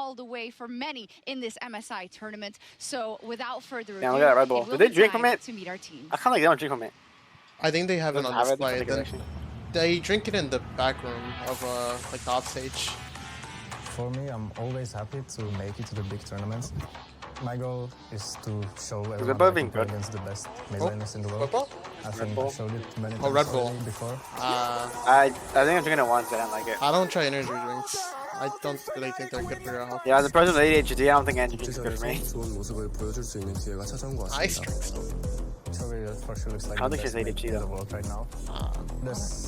all the way for many in this MSI tournament. So without further ado, yeah, look at that Red Bull. Did they drink from it? to meet our team. I kind of like they don't drink from it. I think they have it on display. Then they drink it in the back room of like the off stage. For me, I'm always happy to make it to the big tournaments. My goal is to show everyone that I can play against the best mid laners in the world. I think I showed it many times already before. I think I'm drinking it once, but I don't like it. I don't try energy drinks. I don't really think they're good for your health. Yeah, as a person with ADHD, I don't think energy drinks is good for me. Ice drinks though. For sure looks like I don't think she's ADHD in the world right now.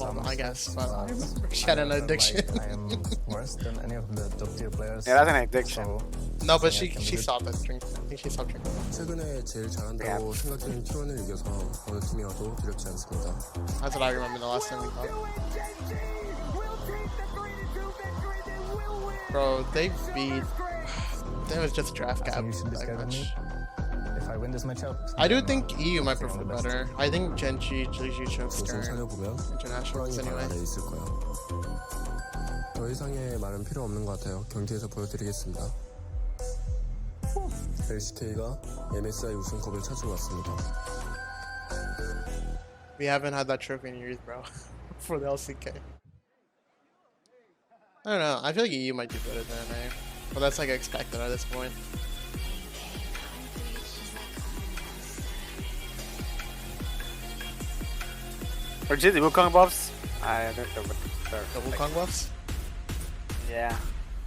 Well, I guess, but she had an addiction. I am worse than any of the top tier players. Yeah, that's an addiction. So no, but she stopped that drink. I think she stopped drinking. 최근에 제일 잘한다고 생각되는 T1을 이겨서 어느 팀이 와도 두렵지 않습니다. That's what I remember the last time we fought. Bro, they beat. That was just draft cap. You should be scared of me. If I win this matchup, I do think EU might perform better. I think Gen G chokes during internationals anyway. 있을 거야. 더 이상의 말은 필요 없는 것 같아요. 경기에서 보여드리겠습니다. LCK가 MSI 우승컵을 찾으러 왔습니다. We haven't had that trophy in years, bro. For the LCK. I don't know. I feel like EU might do better than NA. But that's like expected at this point. Or did the Wukong buffs? I don't know what The Wukong buffs? Yeah.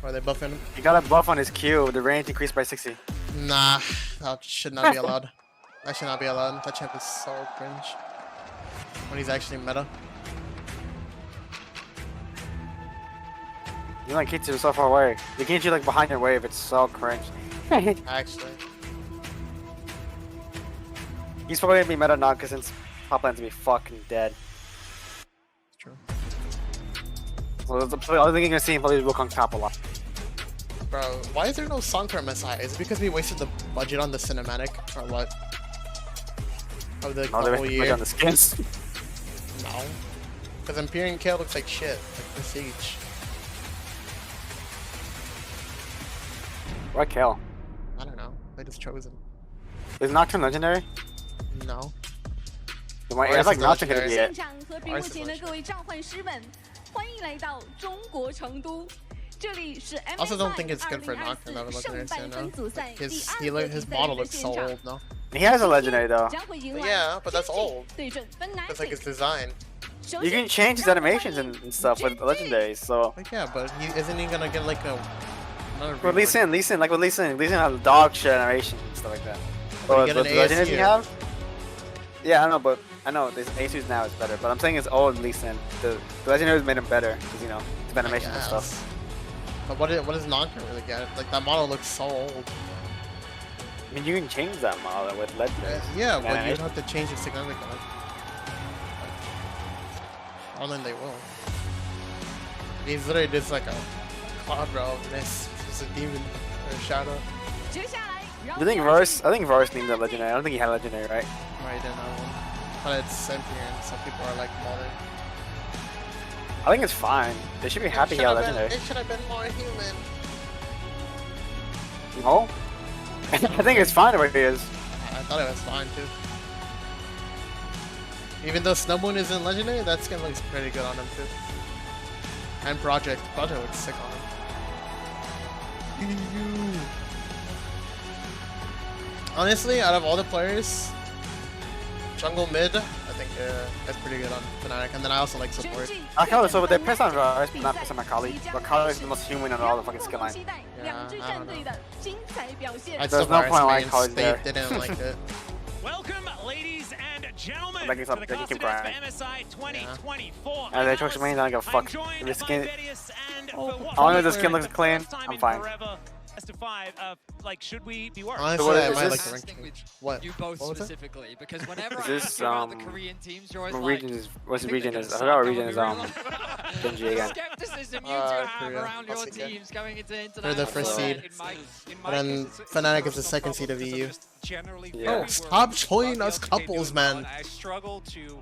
Or are they buffing him? He got a buff on his Q, the range increased by 60. Nah, that should not be allowed. That should not be allowed. That champ is so cringe. When he's actually meta. You like hits you so far away. You can't you like behind your wave, it's so cringe. Actually. He's probably gonna be meta now because since top lane's gonna be fucking dead. True. So the only thing you're gonna see him probably is Wukong top a lot. Bro, why is there no song for MSI? Is it because we wasted the budget on the cinematic or what? Of the whole year? On the skins. No. Because Empyrean Kale looks like shit. Like Prestige. Why Kale? I don't know. They just chose him. Is Nocturne legendary? No. I like Nocturne could be it. 现场和屏幕前的各位召唤师们，欢迎来到中国成都。这里是 I also don't think it's good for Nocturne that we're looking at right now. His model looks so old, no? He has a legendary though. But yeah, but that's old. That's like his design. You can change his animations and stuff with legendaries, so. Like, yeah, but isn't he gonna get like a another? With Lee Sin, like with Lee Sin has dog shit animation and stuff like that. But get with an the legendaries you ASU. have? Yeah, I know, but I know this ASU's now is better. But I'm saying it's old Lee Sin. The legendaries made him better, because you know, the animation and stuff. But what does Nocturne really get? Like that model looks so old. I mean, you can change that model with legendaries. Yeah, but you'd have to change it significantly. I don't think they will. He's literally just like a quadro of this. Just a demon or a shadow. I think Varus needs a legendary. I don't think he had a legendary, right? Right, didn't have one. But it's Empyrean, so people are like modern. I think it's fine. They should be happy he had a legendary. It should have been more human. No? I think it's fine the way it is. I thought it was fine too. Even though Snowmoon isn't legendary, that skin looks pretty good on him too. And Project looks sick on him. Honestly, out of all the players, jungle mid, I think that's pretty good on FNATIC, and then I also like support. I call it so, but they piss on Varus, but not piss on Macaulay. Macaulay is the most human on all the fucking skill line. Yeah, I don't know. There's no point why Macaulay's there. They didn't like it. Welcome, ladies and gentlemen, Like to the confidence for MSI 2024. And they took me, I don't give a fuck. If The skin, as long as the skin looks clean, I'm fine. Best of 5 of like, should we be worried? Honestly, what I is might like this? the rank. What? You both What was it? specifically, because whenever Is I this, ask you about the Korean teams, you're always what like, region is, what's the "I think region they're is? gonna I forgot what suck, region I'm is, gonna be real." Gen G The again. skepticism you two have Korea. around your I'll see teams going into international. They're the first seed. And then FNATIC is the second seed of EU. Yeah. Oh, stop showing us couples, man. I struggle to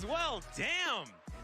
as well. Damn.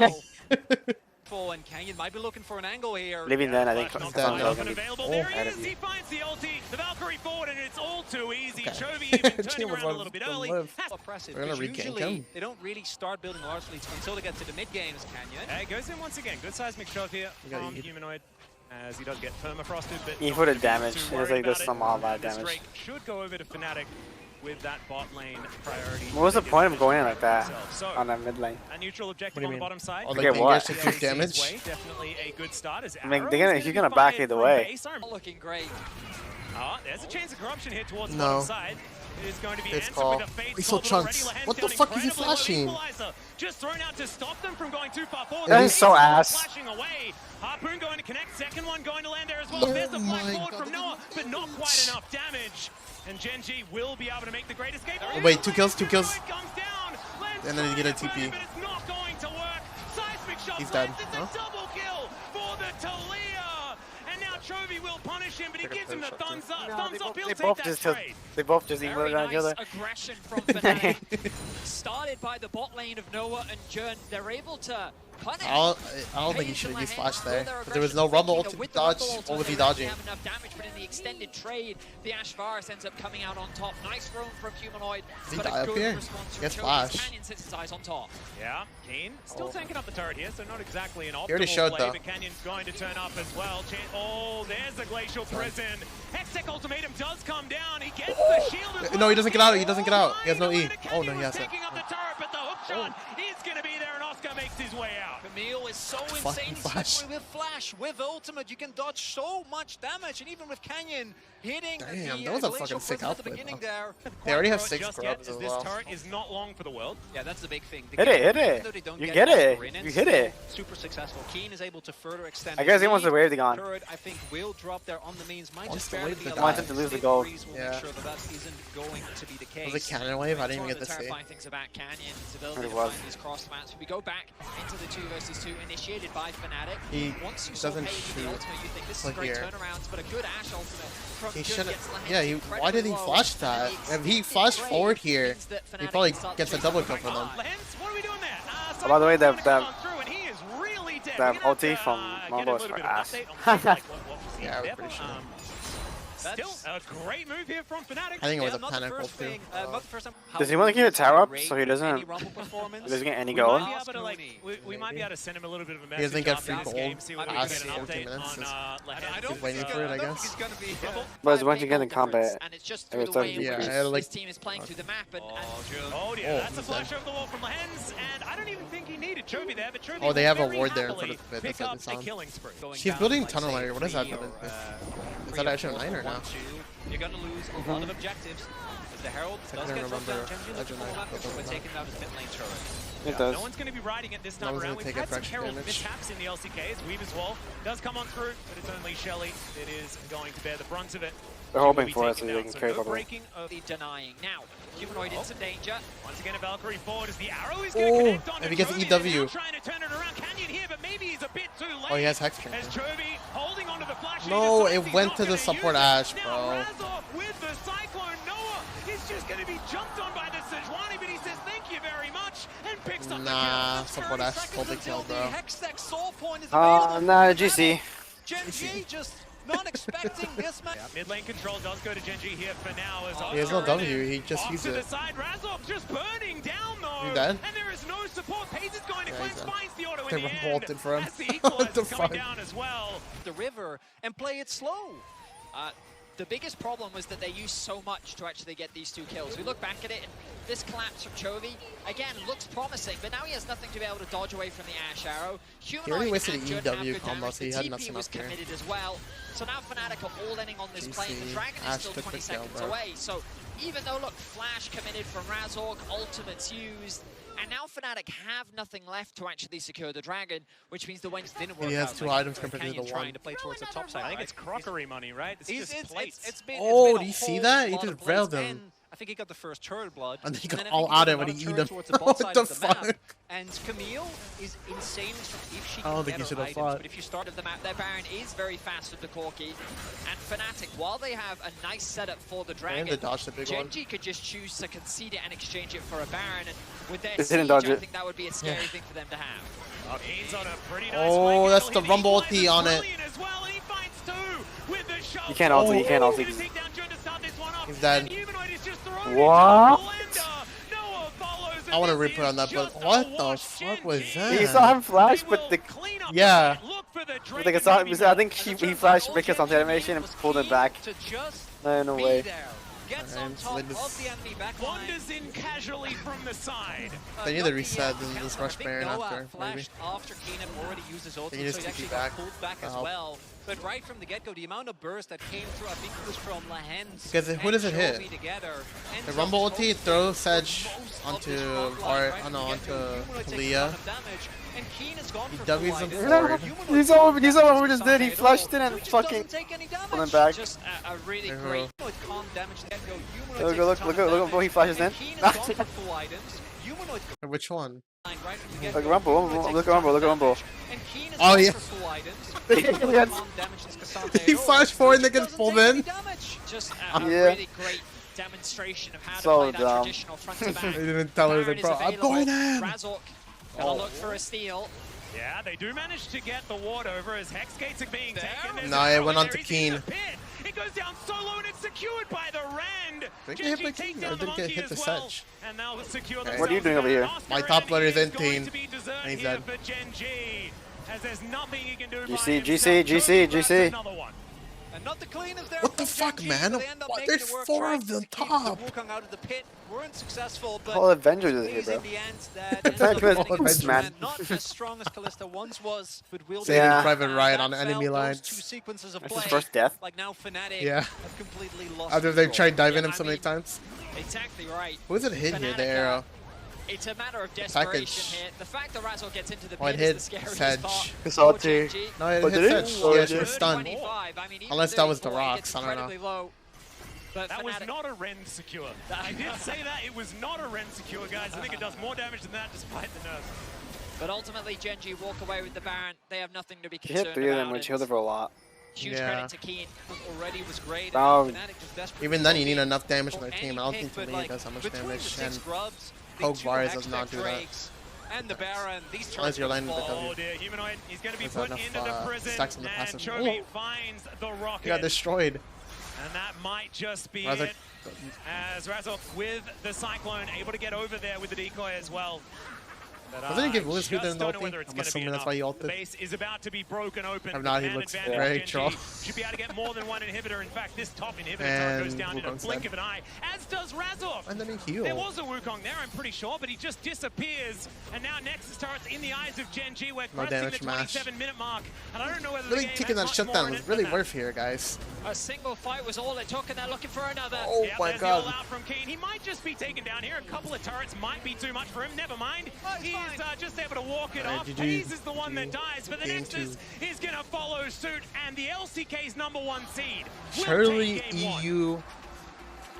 And Canyon might be looking for an angle here. Leaving then, I think. Not available. Oh, There he is. He finds the ulti. The Valkyrie forward, and it's all too easy. Chovy even turning around a little bit early. Impressive. We're gonna Because re-gank usually him. they don't really start building large leads until they get to the mid games, Canyon. Hey, goes in once again. Good seismic shot here got from you. Humanoid. as he does get permafrosted, but Even not for the gonna be damage, too it's worried like there's about some it. all bad This damage. Drake should go over to FNATIC with that bot lane priority. What was the point of going in like that So, on that mid lane? a neutral objective What do you on the mean? bottom side. Oh, Okay, like what? to keep damage? Definitely a good start. As I mean, Arrow they're gonna- is he's gonna gonna be back fired either from way. base. Looking great. There's a chance of corruption here towards the No. bottom side. It is going to be It's answered call. with a fade He's so swap, but chunks. already Lahen's What the down fuck is he incredibly well. flashing? Equalizer just thrown out to stop them from going too far forward. That is so ass. Flashing away. Harpoon going to connect. Second one going to land there as well. Oh There's the flag my forward God. from Noah, but not quite enough damage. And Gen G will be able to make the great escape. Oh, wait, 2 kills, 2 kills. It comes down. Lands And then you get a trying to TP. burn it, but it's not going to work. Seismic shot He's dead, lands. It's huh? a double kill for the Talia. And now Chovy will punish him, but he gives him the thumbs up. Thumbs up, he'll They take both that just trade. they both just Very emoted on each nice other. aggression from FNATIC. Started by the bot lane of Noah and GEN. They're able to punish. I don't think he should have used flash there. But there was no rumble to dodge. What was he dodging? Have enough damage, but in the extended trade, the Ash Varus ends up coming out on top. Nice roam from Humanoid, Does he but die a up good here? response from Gets Chovy's. flash. Canyon sits his eyes on top. Yeah, Keen still tanking up the turret here, so not exactly an optimal already showed, play, though. but Canyon's going to turn up as well. Oh, there's the Glacial Prison. Hextech Ultimatum does come down. He gets the shield as well. No, he doesn't get out. He doesn't get out. He has no E. Canyon Oh, no, he was has it. taking up the turret, but the hook shot is going to be there, and Oscar makes his way out. Camille is so Fucking insane flash. slippery with flash, with ultimate. You can dodge so much damage, and even with Canyon hitting Damn, the that was a glacial fucking sick prison at the output, beginning though. there. They already have Quite 6 just yet, grubs as as this well. turret is not long for the world. Yeah, that's the big thing. Hit it, hit Even it. though they don't You get get it. in, You it's hit it. still super successful. Keen is able to further extend. I guess the he wants to lead. wave the gun. Turret, I think, will drop there on the mains. Might Wants just to barely wave be the alive. gun. Wants him to lose the State gold. Breeze will Yeah. make sure that isn't going to be the case. Was it cannon wave? I didn't even One get of to the see. terrifying things about Canyon is the ability It to was. find these cross mats. We go back into the 2 versus 2 initiated by FNATIC. He Once you saw doesn't Pay with the shoot ultimate, you think this is like great here. turnarounds, but a good Ash ultimate from He Jun shouldn't. gets Lahen's Yeah, why did he incredibly low, flash and that? then If he extended flashed trade forward here, means that he FNATIC probably can start gets a chasing double the kill for them. Lance, what are we doing there? Oh, by the way, Cyclone's that- gonna come through, and he is really dead. that We're gonna have ulti to, from get a Mambo is little for bit of an ass. update on like what we've seen Yeah, I was there, pretty but, sure. Still a great move here from FNATIC. I think it was a not the panic first ult too. thing, not the first time. Does he want to keep a tower up Rate so he doesn't any Rumble performance? doesn't get any We might gold? be able to like we might be able to send him a little bit of a He message doesn't get after free this gold game, see whether we can past get an 14 update minutes. on I don't He's waiting think for it, I don't guess. think he's gonna be. But it's once you get in combat, and it's just it through was the way starting in to which decrease. Yeah, like- this team is playing through the map, and Oh dear, Oh, that's a he's flash dead. over the wall from Lehens, and I don't even think he needed Chovy there, but Chovy Oh, they have a very ward there for happily the bit, pick that's what up it's a on. killing spree. She's building tunnel layer. What is that? Is that actually a 9 or no? You're gonna lose a lot of objectives. As the Herald I does couldn't get dropped down, remember Gen G looking for Legend the left, Knight, but but taking down his mid lane turret. It does. No one's going to be riding it this No time one's around. gonna We've take a had some fraction Herald damage. mishaps in the LCKs. Weaver's Wall does come on through, but it's only Shelly that is going to bear the brunt of it. They're She will hoping be for it so taken they down. can So carry no bubble. breaking of the denying. Now, Humanoid in some danger. once again a Valkyrie forward as the arrow is going to Oh, connect on if he gets Chovy. EW. They're now trying to turn it around. Canyon here, but maybe he's a bit too late. Oh, he has Hex As Strength. Chovy holding onto the flash. and he No, decides it he's went not to the gonna support use it. Ash, Now bro. Razor with the Cyclone. Noah is just going to be jumped on by the Sejuani, but he says thank you very much and picks up the Nah, kill. support Ash stole the kill, bro. Hextech soul point is available. Nah, GC. Gen G just not expecting this match. Mid lane control does go to Gen G here for now. As He has no Oscar W, in. he just Off used to the it. side, Razor just burning down though. He dead? And there is no support. Pace is going to Yeah, cleanse, he's dead. finds the auto They in the end. revolted for him. As the What the equalizer coming fuck? down as well. The river and play it slow. The biggest problem was that they used so much to actually get these 2 kills. We look back at it, and this collapse from Chovy, again, looks promising, but now he has nothing to be able to dodge away from the Ash Arrow. Humanoid wasted and the Jun have EW good combo, damage. so he The had TP nothing was up here. committed as well. So now FNATIC are all ending on this GC, plane. The Dragon is Ash still took the 20 kill, seconds bro. away. So even though, look, Flash committed from Razork, ultimates used, and now FNATIC have nothing left to actually secure the Dragon, which means the Wings didn't work He has out. 2 Like, items compared to Canyon the trying 1. to play towards the top side. I think it's crockery money, right? It's just plates. It's been Oh, a do you see whole that? He lot just of plates, railed him. and I think he got the first turret blood. And then he then got I all think he out got of a it lot and of he turrets eat him. towards the bot What side the of the map. fuck? And Camille is insane if she I can don't get think he her should have items, fought. but if you start of the map. Their Baron is very fast with the Corki. And FNATIC, while they have a nice setup for the Dragon, And they dodged the big Gen one. G could just choose to concede it and exchange it for a Baron. And with their They siege, didn't dodge I it. think that would be a scary thing for them to have. Keen's on a pretty nice Oh, flank that's angle. the He Rumble equalizes ulti on it. brilliant as well, and he finds 2 with the shove. You can't ulti, you can't Oh, ulti. gonna take down Jun to start this one off. He's dead. And Humanoid is just thrown What? into the blender. Noah follows, and I want to this replay on is that, just but a what the wash. fuck Gen was G. that? You saw him flash, They but will the clean up Yeah. the fight, look for the I think I think he flashed because on the animation and pulled it back. No way. Gets on top of the enemy backline. Wanders in casually from the side. They need to reset and just rush Baron after, maybe. Flashed after Keenan already used his ulti, They need so to he actually keep got back. pulled back as well. But right from the get-go, the amount of burst that came through, I think it was from Lahens. Because who does it hit? The Rumble ulti throws Sedge onto Leah. And Keen has gone for W's full him items. forward. You saw what we just did. He flashed in and fucking pulled him back. Just a really great calm damage to get-go. Look what he flashes in. Which one? Look Rumble, look at Rumble. Oh yeah. He flashed forward and then gets pulled in. Just Yeah. really great demonstration of how to So play that dumb. traditional front to back. They didn't tell her that, bro. I'm going in. Razork gonna look for a steal. Yeah, they do manage to get the ward over as Hex Gates are being taken. There's No, a it throw went in on there. to He's in the Keen. pit. It goes down solo and it's secured by the Rand. Did they get hit by Genji Keen take or down the did they get monkey hit as the well. Sedge? And they'll secure Okay. What are you doing over here? Oscar, My top and player is he in going team, to be dessert and he's here dead. for Gen G, as there's nothing he can do by GC, himself. GC. Grabs another one. And not the cleanest there. What the from fuck, Gen G, man? but they end up What? making There's it work, 4 trying of them to keep top. the Wukong out of the pit. Weren't successful, but Whole Avengers is here, please bro. in the end that Thank ends you, up winning Avengers, this man. man. Not as strong as Kalista once was, but will Saving Yeah. Private Riot on that enemy failed. lines. Those two sequences of That's play, his first death. like now FNATIC Yeah. have completely lost After they control. tried diving him I so many mean, times. Exactly right. Who is it hit here? The Fnatic, arrow. It's a matter of package. desperation here. The fact that Razork gets into the Oh, it pit hit is the scariest Sedge. part. It's for all Gen T. G. No, it Oh, hit did it? Sedge. Oh, Yeah, it she did. was stunned. 25. I mean, even Unless that was the 34, it rocks, gets I don't know. incredibly low. But That was Fnatic- not a Ren secure. I did say that. It was not a Ren secure, guys. I think it does more damage than that despite the nerfs. But ultimately, Gen G walk away with the Baron. They have nothing to be She concerned hit 3 of them, about. which healed her for a lot. Huge Yeah. credit to Keen. Already was great. Oh. And Fnatic just desperate Even for then, you need something enough damage on for their team. any I don't pick, think but, to me like, it does that much between damage. the 6 And grubs, the Poke 2 Varus Hex does not Tech do that. Drakes, and the Baron, these As long as turrets you're will landing the fall. Oh dear, Humanoid. He's going to be There's put enough, into the prison. stacks on the And passive. Chovy Oh. finds the rocket. He got destroyed. And that might just be Razork- it. As Razork with the Cyclone, able to get over there with the decoy as well. But, Wasn't he give Willis just Hooten an don't know ulti? whether it's I'm gonna be assuming that's enough. why he The ulted. base is about to be broken open. If not, he Man looks advantage very Gen G. troll. Should be able to get more than one inhibitor. In fact, this top inhibitor And goes down in a Wukong's blink dead. of an eye, as does Razork. And then he healed. There was a Wukong there, I'm pretty sure, but he just disappears. And now Nexus turret's in the eyes of Gen G. We're No crossing damage the match. 27-minute mark. And I don't know whether Really the game kicking has that much shutdown more in was it really than that. worth here, guys. A single fight was all it took, and they're looking for another. Oh Yep, my there's god. the all out from Keen. He might just be taken down here. A couple of turrets might be too much for him. Never mind. He's just able to walk it Alright, off. GG. Hayes is the one that dies, but the Game Nexus is going to follow suit, and the LCK's #1 seed will Surely take game 1. EU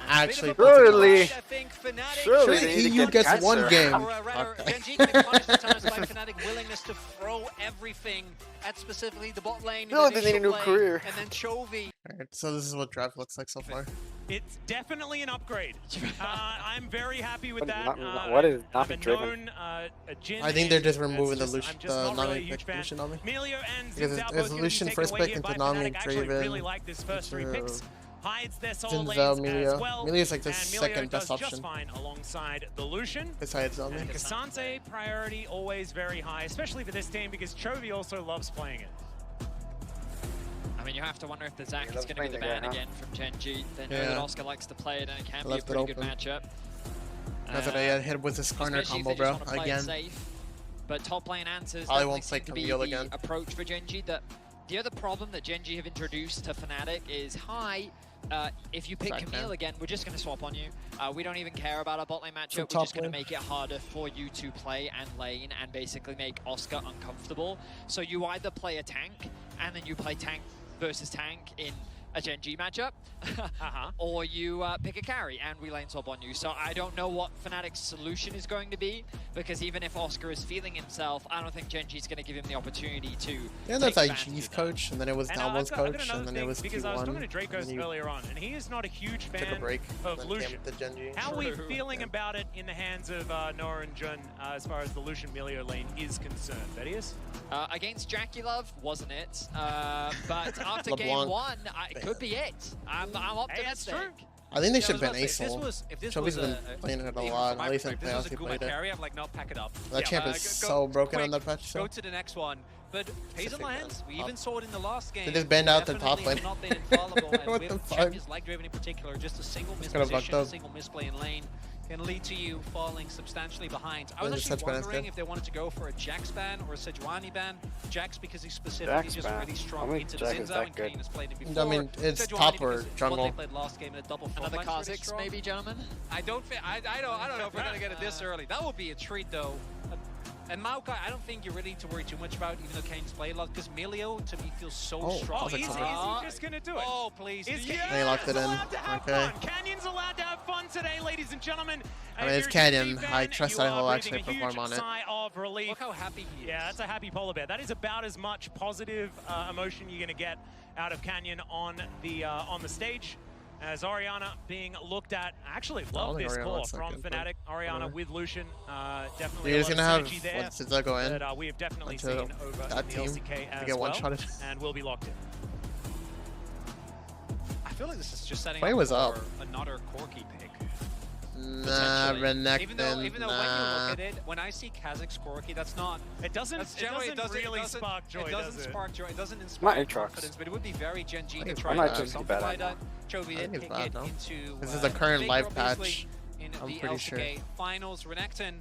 actually Surely. I think Fnatic Surely Surely they need to EU get gets cancer. one game. Or rather, Okay. Gen G getting punished at times by Fnatic willingness to throw everything at specifically the bot lane. No, in the they need a initial new play, career. And then Chovy. Alright, so this is what draft looks like so far. It's definitely an upgrade. I'm very happy with that. What is I've Navi driven? known, Jin I think they're just and removing the it's Lucian, I'm just the not really a non-pick huge fan. Lucian on me. Melio and Because Zinzao it's both gonna Lucian be first taken away pick here into by Nami, Fnatic. I actually really Draven, like this first 3 into picks. Hides their soul Zinzao, lanes Melio. as well. Melio's like the and second Melio best does option. just fine alongside the Lucian. Besides Zombie. And Kasance priority always very high, especially for this team because Chovy also loves playing it. I mean, you have to wonder if the Zac Yeah, is that's going to be the playing ban again, again from Gen G. They know Yeah. that Oscar likes to play it, and it can be a Left it pretty good open. matchup. That's what I had hit with this corner Especially if combo, they just bro. wanna play it Again. safe. But top lane answers I definitely won't play seem to be Camille the again. approach for Gen G. The other problem that Gen G have introduced to Fnatic is, if you pick Sorry, Camille Cam. again, we're just going to swap on you. We don't even care about our bot lane matchup. We're top just going to lane. make it harder for you to play and lane and basically make Oscar uncomfortable. So you either play a tank and then you play tank versus tank in a Gen G matchup, or you pick a carry and we lane swap on you. So I don't know what Fnatic's solution is going to be, because even if Oscar is feeling himself, I don't think Gen G is going to give him the opportunity to Yeah, take that's advantage IG's of that. coach, and then it was And Dalmo's I've got coach, another and then thing, it was because I was talking to T1. Dracos and he earlier on, and he is not a huge fan took a break, of then Lucian. came with the Gen G. How are we True. feeling about it in the hands of Noah and Jun as far as the Lucian Melio lane is concerned? Thaddeus? Against Jackie Love, wasn't it? But after game LeBlanc. 1, it could be it. I'm Hey, that's optimistic. true. I think they Yeah, should I ban was about to say, Aesol. if this Chovy's was been a, playing it a even lot, from my at least in perspective, playoffs this he was a played Guma it. carry, I'm like, no, pack it up. That champ is so broken on that patch. Go So. to the next one. But pays in lands. We even saw it in the last game. They just banned out the top Definitely lane. Not been infallible. And What with the fuck? champions like Draven in particular, just a single It's kinda fucked misposition, a up. single misplay in lane can lead to you falling substantially behind. I was There's a actually Sejuani wondering skin. if they wanted to go for a Jax ban or a Sejuani ban. Jax because he's specifically Jax just ban. really I strong mean, into the Jax Xin is zone, that and good. Kane has played him before. I mean, it's Sejuani top because or it's what jungle. they played last game in a double Another frontline's pretty Kha'Zix, strong. maybe, gentlemen? I don't know if we're gonna get it this early. That would be a treat though. And Maokai, I don't think you really need to worry too much about, even though Kane's played a lot, because Milio to me feels so Oh, strong. Kha'Zix Is over. he just going to do it? Oh, please. Is Yeah. They locked it in. allowed to have Okay. fun. Canyon's allowed to have fun today, ladies and gentlemen. I mean, If it's you're a Canyon. GG I fan, trust you that are he'll breathing actually a huge perform on it. sigh of relief. Look how happy he is. Yeah, that's a happy polar bear. That is about as much positive emotion you're going to get out of Canyon on the stage. As Oriana being looked at, I actually love think this Oriana call looks like from good, but FNATIC. Oriana whatever. with Lucian, definitely You're a just lot gonna of have synergy there once Sizza go in. that we have definitely until seen over that in the team LCK to as get well, one-shotted. and will be locked in. I feel like this is just setting Play up was for up. another Corki pick. Nah, Even though Renekton, when you look nah. at it, when I see Kha'Zix Corki, that's not. It doesn't really spark joy, It doesn't does it? spark joy. It doesn't inspire Aatrox. confidence, but it would be very Gen G I to think try it's to bad. do I think something it's like bad. that. Chovy I did think it's pick bad, it no? into. This is the current favor, live obviously, patch. in I'm the pretty LCK sure. finals. Renekton.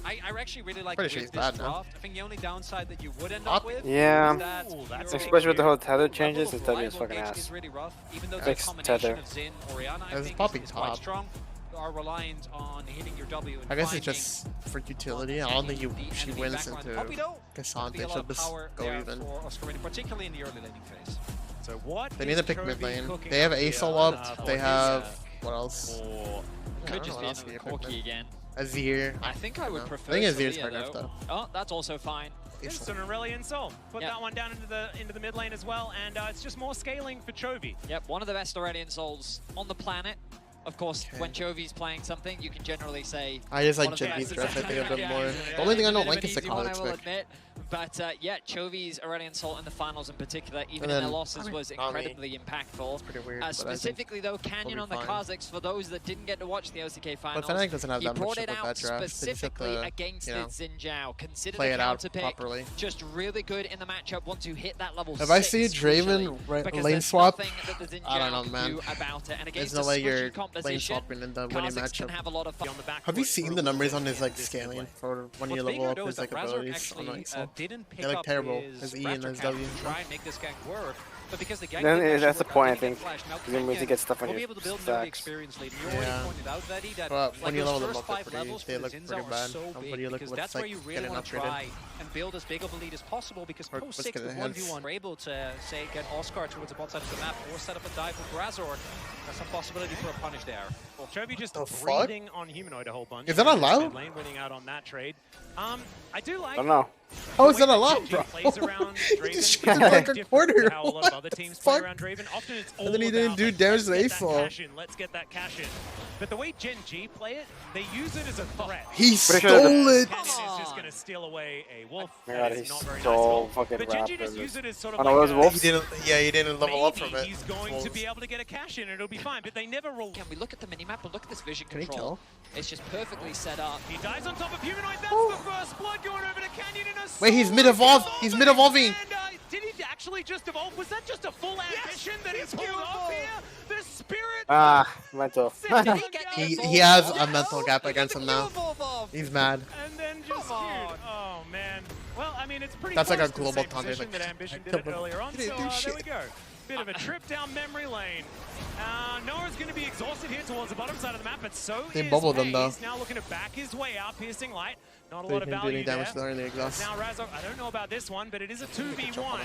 I actually really like Pretty sure with he's this bad now. draft. I think the only downside that you would end Up? up with Yeah. is that Ooh, that's your Especially with the whole tether level changes, of this W is reliable fucking engage ass. is really rough, even though the Fixed combination tether. of Xin, Oriana, I It's think popping is quite top. strong. You are reliant on hitting your W and I guess it's finding just for utility. I don't think she enemy wins background. into Poppy though, Cassandra. be a lot She'll of just power go there even. for Oscarina, particularly in the early laning phase. So what They need is to pick Chovy mid lane. cooking They have up here Asol up. for They his, have what else? for- I Could don't just know be what else another you pick Corki mid. again. Azir. I think I would No. prefer I think Azir's Sophia, hard enough though. though. Oh, that's also fine. It's an Aurelion Sol. Put Yeah. that one down into the mid lane as well, and it's just more scaling for Chovy. Yep, one of the best Aurelion Souls on the planet. Of course, Okay. when Chovy's playing something, you can generally say... I just like one of the Gen best. V's draft, I think, a bit Yeah, more. yeah, The only thing I it's a don't bit like of an is the easy one, college I will pick. admit. But yeah, Chovy's Aurelion Sol in the finals in particular, even And in their then, losses, I mean, was Nami. incredibly impactful. Pretty weird. but I think Specifically though, Canyon we'll on be the fine. Kha'Zix, for those that didn't get to watch the LCK But finals, Fnatic doesn't have he that much brought of it a out bad draft. They just have specifically to, against you know, the Xin Zhao. Consider play the it out counter pick. properly. Just really good in the matchup once you hit that level If I 6, see Draven crucially, because lane there's swap, nothing that the Xin I don't Zhao know, can man. do about it. And against There's no a way squishy you're lane composition, swapping in the winning Kha'Zix can matchup. have a lot of fun. On the back Have you foot seen for the numbers on Aurelion his like this scaling midway. for when you What's level bigger, up though, his is that like Razork abilities actually on like didn't pick They look up terrible. his His E and Raptor his count W. to try and make this gank work. But because the gank Then didn't that's the actually point, I work, think. flash. Now Because then we need to Canyon get stuff on will be your able to build an early stacks. experience lead. You Yeah. already pointed out, Daddy, that But like when you those level them first up, they're 5 pretty- levels they for look the Zinzao pretty are bad. so When big you look because what's, that's where like, you really getting want to upgraded. try and build as big of a lead as possible because Or post let's 6 get with it hands. 1v1 we're able to say get Oscar towards the bot side of the map or set up a dive with Razork. There's some possibility for a punish there. Well, Chovy just The fuck? breathing on Humanoid a whole bunch. Is that allowed? Mid lane winning out on that trade. I do like. I don't know. How is the that way allowed, Gen G bro? plays around He Draven just is shot very like a different quarter. to how a lot of What other the teams play fuck? around Draven. Often it's all And then he didn't about, do like, damage to let's get that Asol. cash in, let's get that cash in. But the way Gen G play it, they use it as a threat. He Pretty sure stole it. Canyon is just going to steal away a wolf. Oh my That God, is he not very nice at stole all. fucking But Gen G Raptors. just use it as sort of Oh, no, like it was a- wolf? He didn't. Yeah, he didn't level up from maybe it. he's going to be able to get a cash in and it'll be fine. But they never roll. Can we look at the minimap and look at this vision Can he control? It's just perfectly set up. He dies on top of Humanoid. That's the first blood going over to Canyon in a Wait, he's sword. mid-evolve. He's mid-evolving. And, did he actually just evolve? Was that just a full ambition that he pulled off here? The spirit. Ah, mental. He has a mental gap against him now. He's mad. And then just cute. Oh man. Well, I mean, it's pretty. That's like close a to the global same taunt, position like, that Ambition I did it killed him. earlier on. He didn't So do there shit. we go. Bit of a trip down memory lane. Noah's going to be exhausted here towards the bottom side of the map, but so They is bubbled him, Pace. though. Now looking to back his way out, piercing light. Not a They lot of didn't do value any damage to the there. early exhaust. Now Razork, I don't know about this one, but it is a 2v1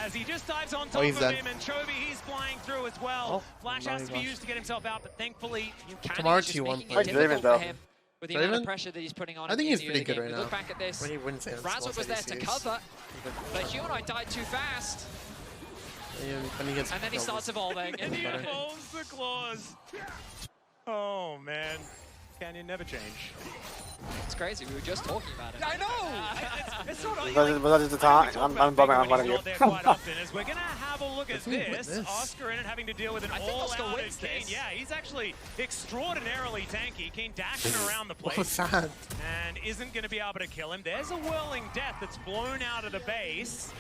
as he just dives on top he's of dead. him, and Chovy, he's flying through as well. Flash no, has he to be lost. used to get himself out, but thankfully you can. Tomorrow Just 2-1 making it Like difficult Draven, for though. him with the amount of Draven? pressure that he's putting on. I think in he's the pretty early good game. right We now. look back at this. When he wins it, Razork was there to cover, but Humanoid died too fast, When he gets and then he starts evolving. And he better. evolves the claws. Oh man. Canyon never change. It's crazy. We were just talking about it. I know! It's not Was that just a taunt? I'm bumming on one of you. Quite often, as we're gonna have a look at this. Oscar in it having to deal with an all-out Keen. Yeah, he's actually extraordinarily tanky. Keen dashing around the place. What's that? And isn't going to be able to kill him. There's a whirling death that's blown out of the base.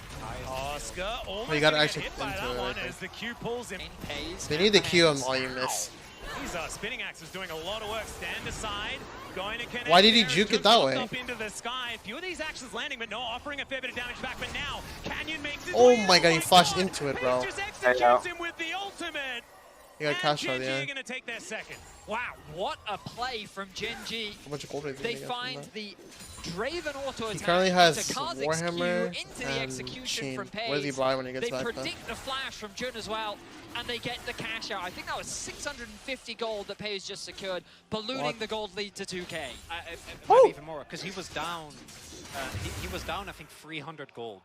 Oscar almost you gotta gonna actually get hit by into that it, I one think. as the Q pulls him. They need to Q him while you miss. These spinning axes doing a lot of work. Stand aside. Going to connect. Why did he there, juke it just that looked way? Up into the sky. A few of these axes landing, but no offering a fair bit of damage back. But now Canyon makes his Oh way my in. god, he flashed into it, bro. He just executes him with the ultimate. He got cash Gen out, G yeah. are going to take their second. Wow, what a play from Gen G. How much gold They find the Draven auto attack. He currently has into Kha'Zix's Warhammer Q, into the and execution Sheen. from Paze. Where's he buy when he gets They back? predict the flash from Jun as well, and they get the cash out. I think that was 650 gold that Paze just secured, ballooning the gold lead to 2K. It might be even more, because he was down. He was down, I think, 300 gold.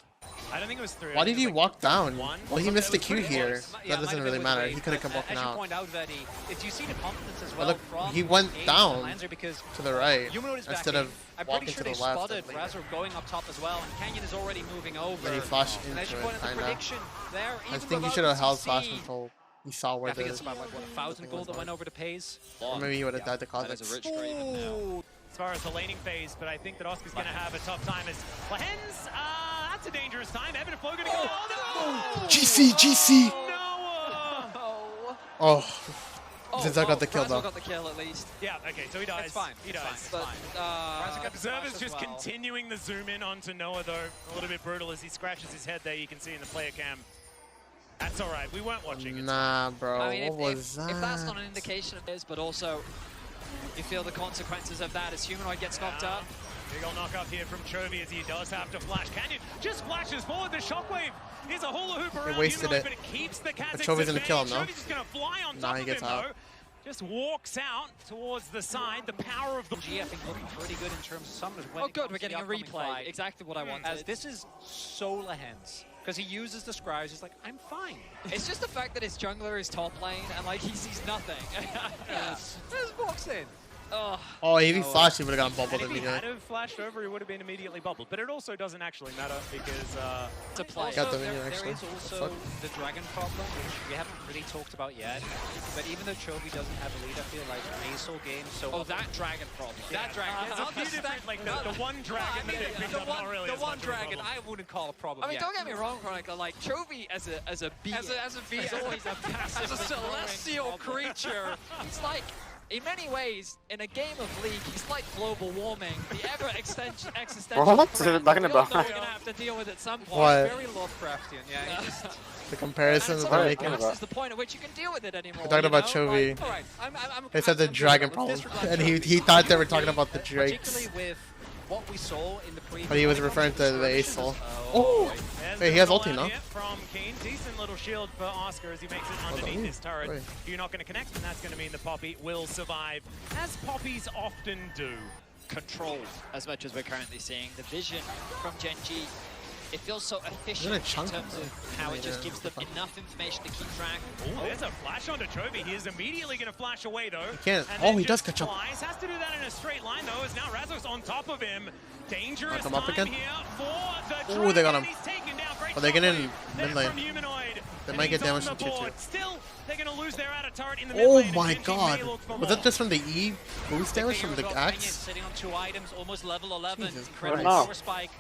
I don't think it was 3. Why did he walk down? one. Well, he missed the Q here. Yeah, That doesn't really matter. He could have come walking As you out. point out, Veddy, if you see the confidence as But well look, from he went Ace down and Lancer, because to the right Humanoid is back instead in. of I'm walking pretty to sure the they left. spotted Razor going up top as well, and Canyon is already moving over. And he flashed And as you into point it, out the kinda. prediction there, I even think he without should have held CC, flash until he saw where I think the... it's about like, what, 1,000 gold that went over to Paze. Or maybe he would have died to That is a Kha'Zix. rich Draven now. As far as the laning phase, but I think that Oscar's going to have a tough time as Lahens, that's a dangerous time. Evan and Flo going to go. GC! Oh. Oh, Zinza got the kill Razzle though. got the kill at least. Yeah, okay, so he dies. It's fine. He it's dies. fine. But, Observer's just continuing the zoom in onto Noah, though. A little bit brutal as he scratches his head there. You can see in the player cam. That's all right. We weren't watching. It's Nah, bro. I mean, What was that? if that's not an indication of this, but also you feel the consequences of that as Humanoid gets knocked up. Big ol' knock up here from Chovy as he does have to flash. Canyon just flashes forward. The shockwave is a hula hoop around wasted Humanoid, it. but it keeps the Kha'Zix But Chovy's gonna at kill him, bay. though. Chovy's just gonna fly on Nah, top he of gets him, out. though. Just walks out towards the side. The power of the... G, I think, looking pretty good in terms of summoners. Oh good, we're getting a replay. Exactly what I wanted. As this is so Lahens. Because he uses the scribes, he's like, I'm fine. It's just the fact that his jungler is top lane and like he sees nothing. Yeah. Just walks in. Oh, if he flashed, he would have gotten bubbled And if he had immediately. have flashed over, he would have been immediately bubbled. But it also doesn't actually matter because... to play. Got the there, minion, there actually. is also the dragon problem, which we haven't really talked about yet. But even though Chovy doesn't have a lead, I feel like Nasal games so Oh, that dragon problem. That dragon. There's a few different, like the one dragon that they picked up on Aurelion the is one not really a dragon, problem. I wouldn't call a problem I mean, yet. don't get me wrong, Chronicle. Like Chovy as a being, As a being, is always a passive, as a celestial creature. He's like, in many ways, in a game of League, he's like global warming, the ever existential What? threat Back in that the we all bar. know we're gonna have to deal with at some point. What? Very Lovecraftian, yeah. He just, The comparisons And they're at making. some point, this is the point at which you can deal with it anymore. We're talking you about know? Chovy. all right, I'm They said the I'm dragon let's problem. disregard And Chovy. he thought they were talking about the drakes. Particularly with what we saw in the previous... But he was referring to the Acel. Oh! Hey, he has ulti now. From Keen. Decent little shield for Oscar as he makes it underneath his turret. Wait. You're not going to connect, and that's going to mean the Poppy will survive, as Poppies often do. Control, as much as we're currently seeing. The vision from Gen G, it feels so efficient Gonna in chunk terms him. of how it just gives them enough information to keep track. Oh, there's a flash onto Chovy. He is immediately going to flash away, though. He can't. And Oh, then he does just catch up. flies. Has to do that in a straight line, though, as now Razor's on top of him. Dangerous Knock him up time again. here for the Ooh, they got Dragon, him. and he's taken down. Great Oh, they get in shockwave there mid lane. from Humanoid. They And might get he's on damage the from tier board. 2. Still, they're going to lose their outer turret in the mid Oh lane, and my Gen G god. may look for Was more. that just from the E boost damage from the Canyon axe? sitting on 2 items, almost level 11. Jesus Incredible Christ. power spike.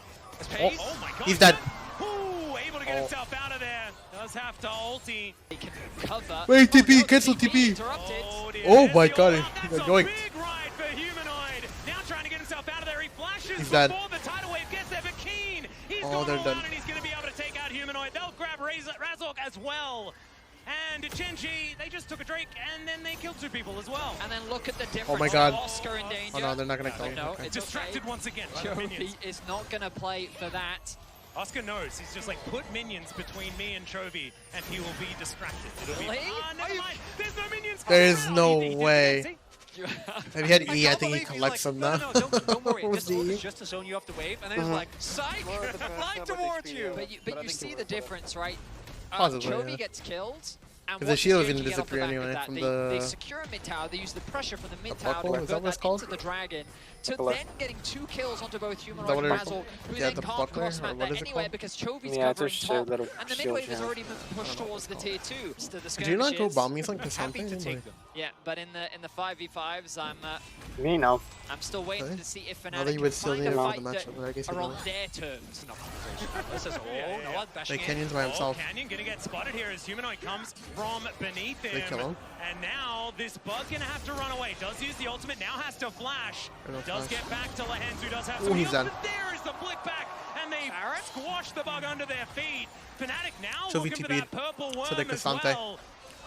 Pace. Oh my god. He's dead. Ooh, able to get himself out of there. Does have to ulti. They can cover. Wait, Oh, TP, no, cancel TP TP. interrupted. Dear, Oh there's my the god, all-out. he That's got a yoinked. big ride for Humanoid. Now trying to get himself out of there. He flashes He's dead. before the tidal wave gets there, but Keen, he's Oh, gone they're all done. out and he's going to be able to take out Humanoid. They'll grab Razork as well. And Gen G, they just took a Drake and then they killed 2 people as well. And then look at the difference. Oh my god. Oscar in danger. Oh no, they're not gonna kill him. No, Okay. it's Distracted okay. once again by the Chovy minions. is not going to play for that. Oscar knows. He's just like, put minions between me and Chovy, and he will be distracted. It'll Really? be, never mind. There's no minions. There is coming no out. He did way. that, see? If he had E, I think he collects them now. No, don't worry. Who's This orb the is just to zone you off the wave, and then he's like, psych! Fly towards you! But you see the difference, right? Possibly, Chovy yeah. gets killed, And Because the what shield does is going to GG get off the disappear back of anyway that? from They the... secure a mid tower, they use the pressure from the mid The tower buckle? to Is that convert what it's that called? into the dragon, to Buckler. then getting 2 kills onto both Humanoid that and what it's Razzle, who Yeah, then the can't buckler, or cross-map what that is it anyway called? because Chovy's Yeah, it's covering a top, little and the mid shield, wave has yeah. already been pushed towards the tier 2. To the Did you not go skirmishes, bombing something to happy to something? take Like, them. Yeah, but in the 5v5s, Me no. I'm still waiting Okay. to see if I thought Fnatic you can would still find be a around fight the that matchup, but I guess you are on don't. their terms. This is no one bashing Like it. Kenyon's by himself. Canyon gonna get spotted here as Humanoid comes from beneath They him. kill him. And now this Bug gonna have to run away. Does use the ultimate, now has to flash. They don't Does flash. get back to Lehens, who does have Ooh, some he's heals, done. but there is the flick back, and they squash the Bug under their feet. Fnatic now Chovy looking for TP'd that purple worm to the as Cassante. well.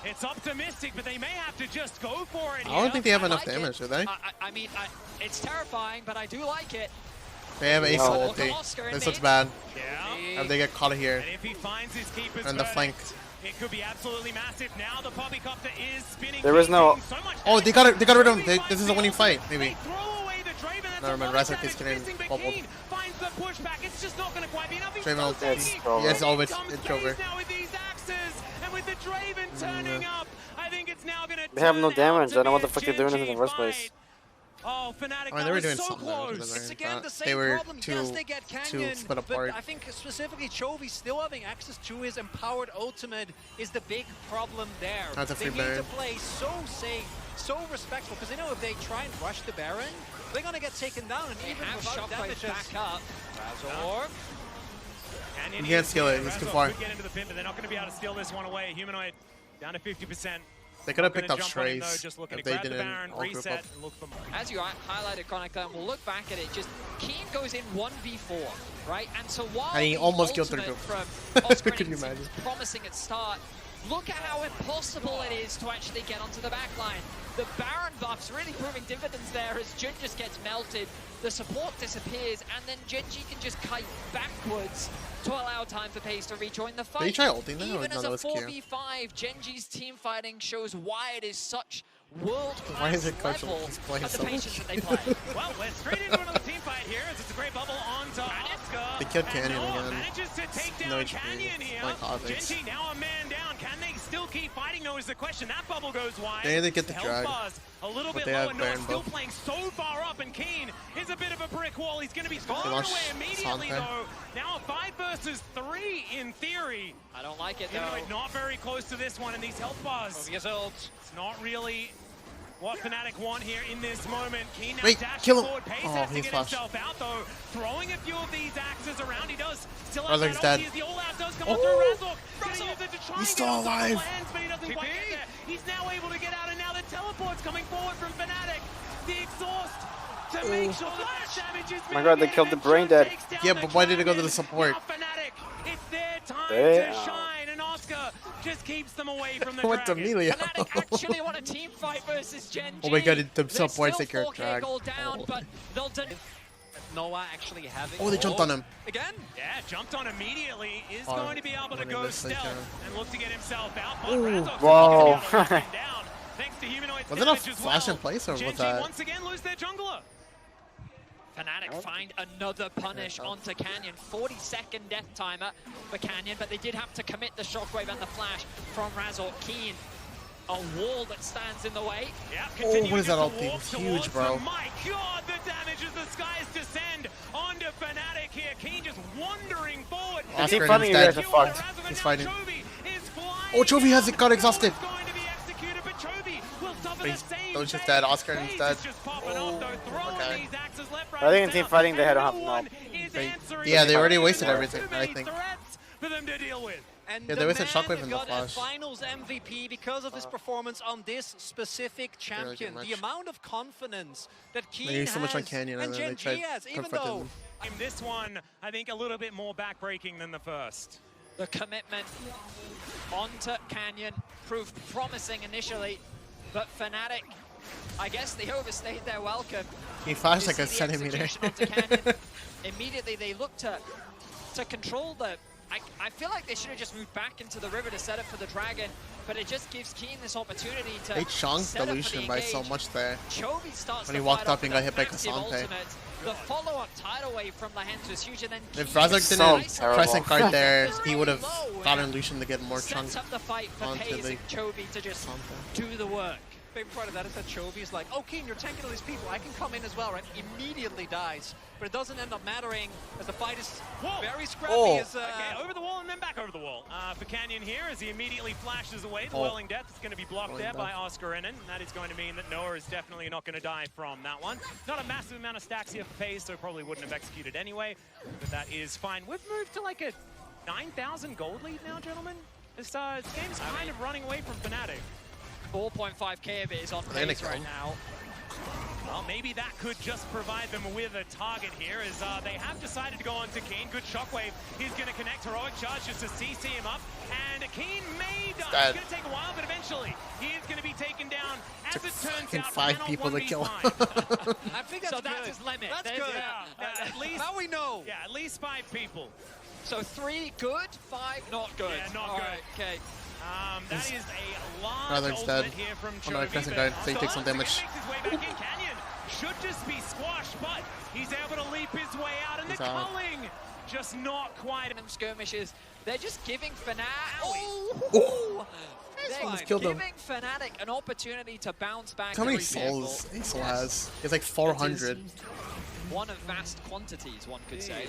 It's optimistic, but they may have to just go for it I don't here. think they have enough like it. damage, do they? I mean, it's terrifying, but I do like it. They have Ace No. ulti. Oscar in This looks mid. bad. Yeah. If they get caught here. And if he finds his keeper's And the flank. it could be absolutely massive. Now the Poppycopter is spinning. There was no- So much Oh, they got rid of him. This is a winning fight, maybe. They throw away the Draven. That's Never a mind, lot Razak of is damage getting missing, but bubbled. Keen finds the pushback. It's just not going to quite be enough. He's Draven still ulti. taking It's over. Yes, always. Comes It's FaZe over. now with these axes, and with the Draven turning up, I think it's now going to. They have no damage. I don't know what the fuck they're doing in the first fight. place. Oh, Fnatic, I mean, that they were was doing so something. Though, close. It's again the same they were problem. Yes, they get Canyon, split but apart. I think specifically Chovy still having access to his empowered ultimate is the big problem there. That's a They free need to Baron. play so safe, so respectful, because they know if they try and rush the Baron, they're going to get taken down, and They even have without Shockwave damages. back up. Razor. Canyon You can't is steal here. it, he's too Razor far. could get into the pin, but they're not going to be able to steal this one away. Humanoid down to 50%. They could have Gonna picked up jump on him, though, Strays just looking if to they grab the didn't Baron, all group reset, up. and look for more. As you highlighted, Chronica, and we'll look back at it, just Keen goes in 1v4, right? And so while And he the almost killed their ultimate group. from Oscar Could you seems imagine? promising at start, look at how impossible it is to actually get onto the back line. The Baron buff's really proving dividends there as Jin just gets melted, the support disappears, and then Gen G can just kite backwards to allow time for FaZe to rejoin the fight. Did he try ulting that? Even No, as that a was Q. 4v5, Gen G's team fighting shows why it is such world-class Why is it Coach level just playing of the so patience much? that they play. Well, we're straight into another team fight here as it's a great bubble onto Oscar. They killed And Canyon Noah again. manages to take down No HP, Canyon here. like obvious. Gen G now a man down. Can they still keep fighting though is the question. That bubble goes wide. They didn't get the Health drag, bars a little but bit they lower. have Noah Baron still buff. playing so far up, and Keen is a bit of a brick wall. He's going to be thrown lost away immediately Sanka. though. Now a 5 versus 3 in theory. I don't like it You know, though. not very close to this one, and these health bars. Chovy ult. It's not really what Fnatic want here in this moment. Keen now Wait, dashing kill him. forward, Pace Oh, has to he's get flashed. himself out though. Throwing a few of these axes around, he does still have Razor's that dead. ulti as the all-out does come Oh. up through Razor. Gonna use it to try He's and still get on top of alive. the hands, but he doesn't quite get there. He's now able to get out, and now the teleport's coming forward from Fnatic. The exhaust to make sure the flash damage is My God, they mitigated killed the and brain Joe dead. takes down Yeah, the but why did it go to the Canyon. support? Now Fnatic, it's their time to Damn. shine, and Oscar just keeps them away from the Went to Dragon. Emilio. Fnatic actually want a team fight versus Gen G. Oh my God, the There's support still secure 4K drag. goal down, Oh. but they'll do. Noah actually having. Oh, they jumped on him. Again? Yeah, jumped on immediately, is Oh, going to be able to winning go this thing, stealth yeah. and look to get himself out. But Ooh. Razor's Whoa. not gonna be able to knock him down. Thanks to Humanoid's Was it a damage as flash well. in place, or was Gen G that- once again lose their jungler. Fnatic find another punish onto Canyon. 40-second death timer for Canyon, but they did have to commit the shockwave and the flash from Razor. Keen, a wall that stands in the way. Yeah, Oh, what is that continuing ulti? just It's to walk huge, towards bro. them. My God, the damage as the skies descend onto Fnatic here. Keen just wandering forward. Oscar Keep fighting, you guys dead. are fucked. He's fighting. Oh, Chovy has it, got exhausted. Going to be executed, but Chovy will suffer He's- the same that was just fate. dead. Oscar is FaZe dead. is just popping off, though, throwing okay. these axes left, right, I think in and team south, fighting, they and had to no have one no. is They- answering. yeah, they already There's wasted too everything, I many think. threats for them to deal with. And Yeah, the they wasted man Shockwave in the got a flash. finals MVP because of his performance on this specific champion. much. The amount of confidence that Keen They used so much on has Canyon, and and then Gen they G tried has, even confronting though them. In this one, I think a little bit more backbreaking than the first. The commitment onto Canyon proved promising initially, but Fnatic, I guess they overstayed their welcome. He flashed You like see a the centimeter. execution onto Canyon. Immediately they look to control the... I feel like they should have just moved back into the river to set up for the dragon, but it just gives Keen this opportunity to They chunked set up for the Delusion by so engage. much there. Chovy starts When to he walked fight up off and with got a hit by massive Cassante. ultimate. The follow-up tidal wave from Lahens was huge, and then If Keen Razork So didn't terrible. press and card there, It's he would have really low, gotten Lucian to get more sets chunks. up the fight for onto Paze the and Chovy to just something. do the work. Favorite part of that is that Chovy is like, oh, Keen, you're tanking all these people. I can come in as well, right? Immediately dies. But it doesn't end up mattering as the fight is very scrappy. Oh. Okay, over the wall and then back over the wall. For Canyon here, as he immediately flashes away, the Whirling Death is going to be blocked there by Oscar Innen. And that is going to mean that Noah is definitely not going to die from that one. Not a massive amount of stacks here for Paze, so probably wouldn't have executed anyway. But that is fine. We've moved to like a 9,000 gold lead now, gentlemen. This game's kind of running away from FNATIC. 4.5k of it is on Paze right now. Well, maybe that could just provide them with a target here, as they have decided to go on to Keen. Good shockwave. He's going to connect Heroic Charge just to CC him up. And Keen may die. It's going to take a while, but eventually he is going to be taken down. As it turns out, 5 people to kill. I think that's So that's good. his limit. That's There's- good. Yeah, at least, Now we know. yeah, at least 5 people. So 3 good, 5 not good. Yeah, not All good. right, okay. That is a large Rather's ultimate dead. here from Oh no, Chovy, pressing but guard, so he takes some Oscar damage. makes his way back in. Canyon should just be squashed, but he's able to leap his way out, and He's the out. culling just not quite. Them skirmishes, they're just giving FNATIC. Oh. They're killed him. giving FNATIC an opportunity to bounce back. How many and be careful. souls Aesol has? He has like 400. One of vast quantities, one could say.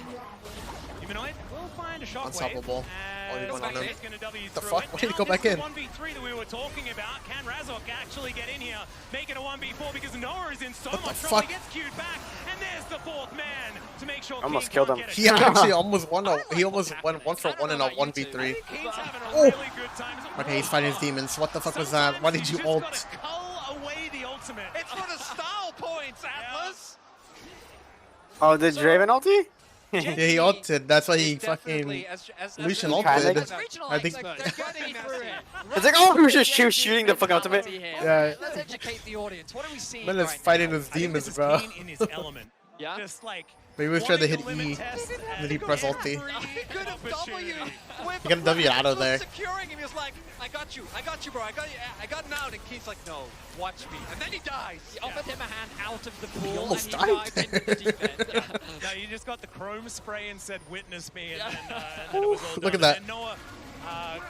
Humanoid will find a shockwave. Unstoppable. Oh, he And went on him. he's gonna W The through fuck? it. Why did he Now go back this is in? the 1v3 that we were talking about. Can Razork actually get in here, make it a 1v4 because Noah is in so What the much trouble. fuck? He gets queued back, and there's the 4th man to make sure Almost Keen killed can't him. get He it. actually almost won. He almost what's went 1 for happening. 1 in a I don't know about you 1v3. I think Keen's having a Oh. really good time. Okay, he's fighting his demons. What the fuck was that? Why did you Sometimes ult? just gotta cull away the ultimate. It's for the style points, Atlas. Oh, did Draven ulti? Yeah, he ulted. That's why he Definitely, fucking as Lucian ulted. ulted. It's regional I think- experts. They're They're getting through it. It's like, oh, he was just shooting the fucking ultimate. Yeah. Let's educate the audience. What are we seeing Man is right fighting now? his I think demons, this is bro. Keen in his element. Yeah? Just like Maybe he was trying to wanting hit limit E. test Then he pressed ulti. He could have W with He got a W out of there. securing him. He was like, I got you, bro. I got him out. And Keen's like, no, watch me. And then he dies. He offered him a hand out of the pool, almost and he died dived into the deep end. No, you just got the chrome spray and said, "Witness me," and then it was all Look done. at that. And Noah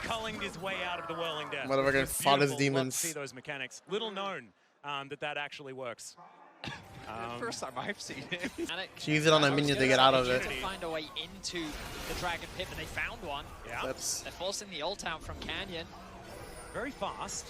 cullinged his way out of the Whirling Death. Motherfucker It was fought his beautiful. Love to demons. see those mechanics. Little known that actually works. First time I've seen him. She used it on a minion to get out of it. To find a way into the Dragon Pit, but they found one. Yeah, That's They're forcing the ult out from Canyon. very fast,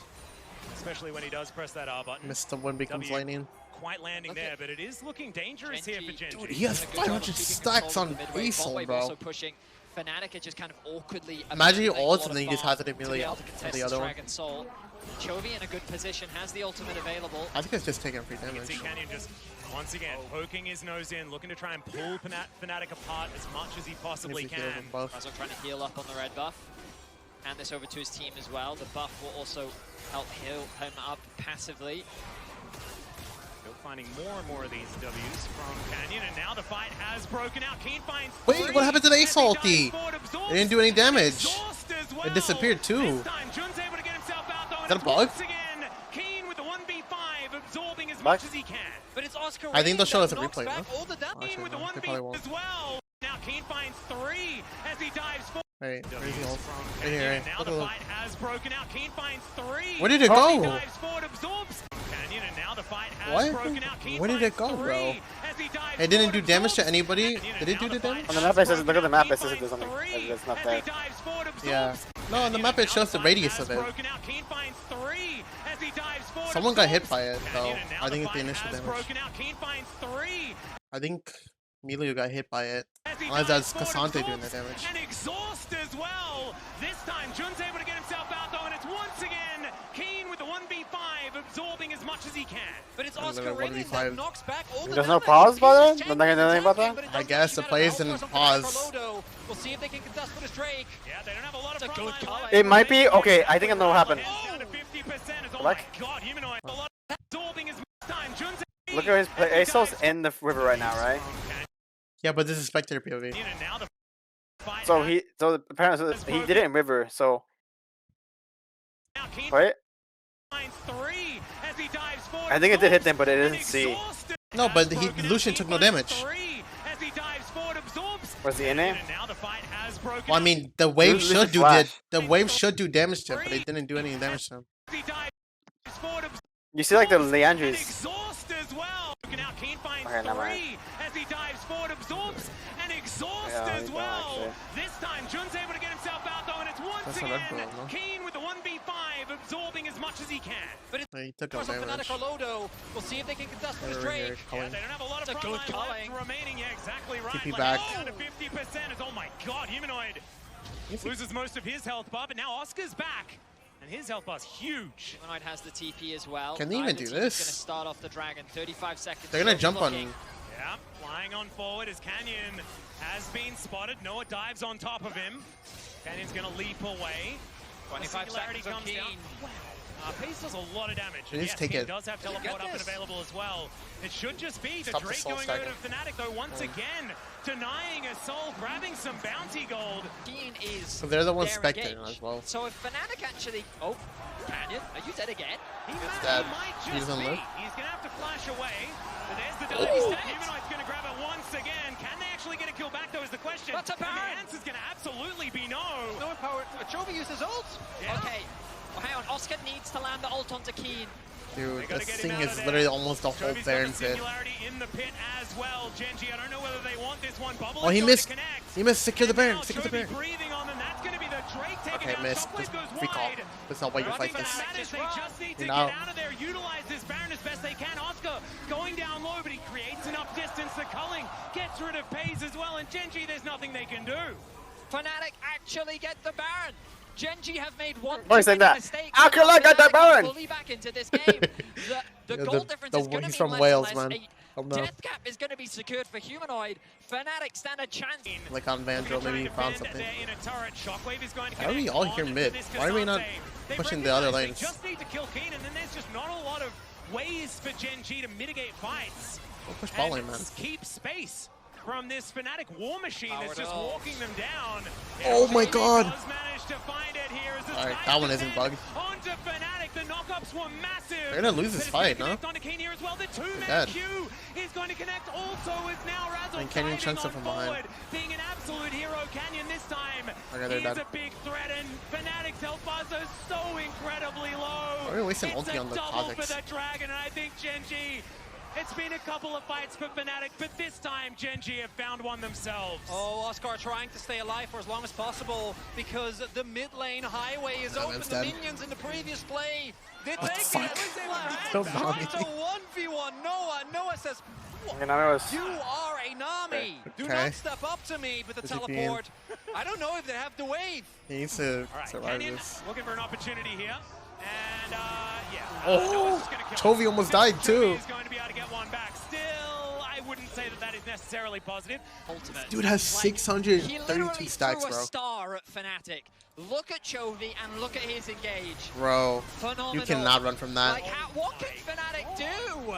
especially when he does press that R button. missed the one becomes W. lightning. Quite landing there, but it is looking dangerous here for Gen G. He has Doing a good job of 500 keeping stacks control on of the midway. Aesol, Botwave bro. also pushing. FNATIC are just kind of awkwardly Imagine you abandoning a ult lot and then of you just farm have it to be immediately able to on contest the other one. Dragon Soul. Chovy in a good position, has the ultimate available. I think it's just taking free You can see damage. Canyon just, once again, poking his nose in, looking to try and pull FNATIC apart as much as he possibly If he heals can. them both. Razork trying to heal up on the red buff. Hand this over to his team as well. The buff will also help heal him up passively. Still finding more and more of these W's from Canyon, and now the fight has broken out. Keen finds Wait, three what happened to the as he Aesol dives ulti? forward, absorbs, It didn't do any damage. exhaust as well. It disappeared too. This time, Jun's able to get himself out, though, and that a it's bug? once again, Keen with the 1v5, absorbing as Bug? much as he can. But it's Oscar. I think they'll show us a that knocks replay, back no? all the damage. Keen with the no, they 1v probably won't. as well. Now Keen finds 3 as he dives forward. Wait, where's the ult? From Right Canyon, here, and right? now Look the at fight has broken out. Keen finds 3. Where did it As go? he dives forward, absorbs Canyon, and now the fight has What? broken out. Keen Where did it finds go, bro? 3 as he dives It didn't forward, do damage to absorbs anybody? Canyon, Did it and do now the damage? On the map, it says, look at the map, it says it Keen does something. finds 3 It's not as there. he dives forward, Yeah. absorbs. No, on the map it shows the radius of it. Broken out. Keen finds 3 as he dives forward, Someone got hit absorbs. by it, though. Canyon, and now I think it's the fight initial has damage. broken out. Keen finds 3 I think Emilio got hit by it. as he Unless dives that's forward, Cassante doing the absorbs, damage. and exhaust as well. This time, Jun's able to get himself out though, and it's once again Keen with the 1v5, absorbing as much as he can. But it's Look at Oscar that Radiant 1v5. that knocks back all the There's no damage. pause by Keen's that? They're not gonna do anything about attacking, that? but it I doesn't guess the matter. players The didn't Alpha's on the back pause. for Lodo. We'll see if they can contest with his Drake. Yeah, they don't have a lot of It's a good frontline call. left. It might be, okay, I think I know what happened. Down to 50% is, oh Like- my god, Humanoid. A lot of absorbing as much time. Jun's Look at his play. Aesol's in the river right now, right? Yeah, but this is spectator POV. And now the fight So has- apparently he did it in river, so, now Keen right? finds 3 as he dives forward, I think it did hit them, but it and didn't see. exhausted No, but Lucian took no damage. Was he in there? Well, I mean, the wave should do damage to him, but it didn't do any damage to him. You see like the Leandries. Okay, never mind. As he dives forward, absorbs and exhausts as well. This time, Jun's able to get himself out though, and it's once again Keen with the 1v5, absorbing as much as he can. But it's he took no damage. FNATIC or Lodo. We'll see if they can contest with Drake. Yeah, they don't have a lot of frontline left remaining. Yeah, exactly right. TP Like, back. down to 50%. Oh my god, Humanoid loses most of his health bar, but now Oscar's back. And his health bar's huge. Humanoid has the TP as well. Can they even do this? Going to start off the Dragon. 35 seconds. They're going to jump on. Yeah, flying on forward as Canyon has been spotted. Noah dives on top of him. Canyon's going to leap away. 25 seconds comes Keen. down. Wow. Pace does a lot of damage. And yes, Keen does have teleport up and available as well. It should just be the Drake going over to FNATIC though once again, denying a soul, grabbing some bounty gold. Keen is So they're the ones spectating as well. So if FNATIC actually... Oh, Canyon, are you dead again? He might just be. He's going to have to flash away. But there's the delay step. Humanoid's going to grab it once again. Can they actually get a kill back though is the question. That's a and the answer's going to absolutely be no. No power. Chovy uses ult. Yeah. Okay. Well, hang on, Oscar needs to land the ult onto Keen. Dude, this thing is literally almost a whole Baron pit. In the pit as well. Gen G, I don't know whether they want this one. Bubble oh, he missed. He missed. Secure the Baron. Secure the Baron. Breathing on them. That's going to be the Drake taking Okay, missed. Just recall. That's not why you fight this. They just need to get out of there. Utilize this Baron as best they can. Oscar going down low, but he creates enough distance. The culling gets rid of Pays as well. And Gen G, there's nothing they can do. FNATIC actually get the Baron. Gen G have made one mistake. How can I get that Baron? Fully back into this game. The goal difference is going to be from less Wales, and less. man. Death cap is going to be secured for Humanoid. FNATIC stand a chance. Like on Vandro, maybe he found something. Why are we all here mid? Why are we not pushing the other lanes? They just need to kill Keen, and then there's just not a lot of ways for Gen G to mitigate fights. We'll push ball lane, man. Keep space from this FNATIC war machine that's just walking them down. Oh my god. Alright, that one isn't bugged. Onto FNATIC, the knockups were massive. They're gonna lose this fight, no? The two-man Q is going to connect also as now Razzle and Canyon chunks it from behind. Being an absolute hero, Canyon this time. Okay, He's a big threat, and FNATIC's health bars are so incredibly low. Why are we wasting ulti on the double for Kha'Zix? the Dragon, and I think Gen G. It's been a couple of fights for FNATIC, but this time Gen G have found one themselves. Oh, Oscar trying to stay alive for as long as possible because the mid lane highway is open. The minions in the previous play did take it. So It's a 1v1 Noah. Noah says, you are a Nami. Do not step up to me with the teleport. I don't know if they have the wave. He needs to survive Canyon this. looking for an opportunity here. And yeah. Oh, Chovy almost died too. He's going to be able to get one back. Still, I wouldn't say that is necessarily positive. Ultimate. Dude has 632 stacks, bro. He a star at FNATIC. Look at Chovy and look at his engage. Bro, phenomenal. You cannot run from that. Like, what can FNATIC do?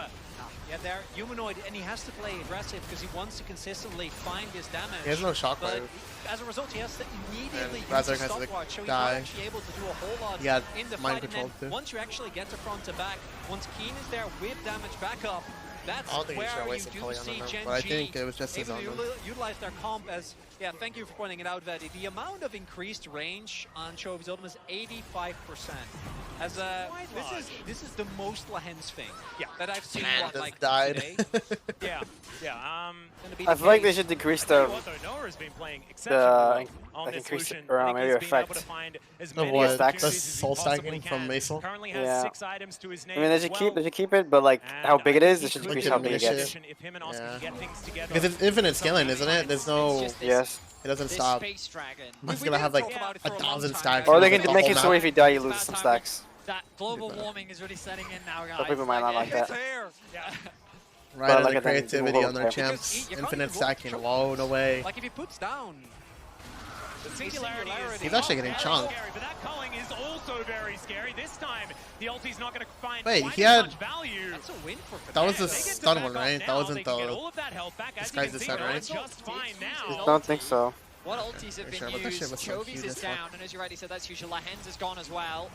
Yeah, they're humanoid, and he has to play aggressive because he wants to consistently find his damage. He has no shockwave. As a result, he has to immediately use Razork his has to stopwatch, so he's die. not actually able to do a whole lot in the mind fight. And control then too. once you actually get to front to back, once Keen is there with damage backup, that's I don't think where he should you waste a do Culling on see them, Gen but I G think it was just his able own. to utilize their comp as, yeah, thank you for pointing it out, Vedi. The amount of increased range on Chovy's ultimate is 85%. As this is the most Lahens thing that I've seen like died. today. I feel like they should decrease the increase maybe effect of what? The soul stacking from Maisel? Yeah. I mean, they should keep it, but like how big it is, they should decrease how big it gets. Yeah. Because it's infinite scaling, isn't it? There's no... Yes. It doesn't stop. It's gonna have like 1,000 stacks. Or they can make it so if you die, you lose some stacks. That global warming is really setting in now, guys. Some people might not like that. Right on the creativity on their champs. Infinite stacking. Whoa, no way. Like if he puts down the singularity, he's actually getting chunked. But that culling is also very scary. This time, the ulti's not going to find Wait, quite he as had... much value. That's a win for that was the stun one, right? That wasn't the... Disguise the stun, right? Just fine I now. don't think so. What ultis have been used? Chovy's is down, and as you already said, that's usual. Lahens is gone as well.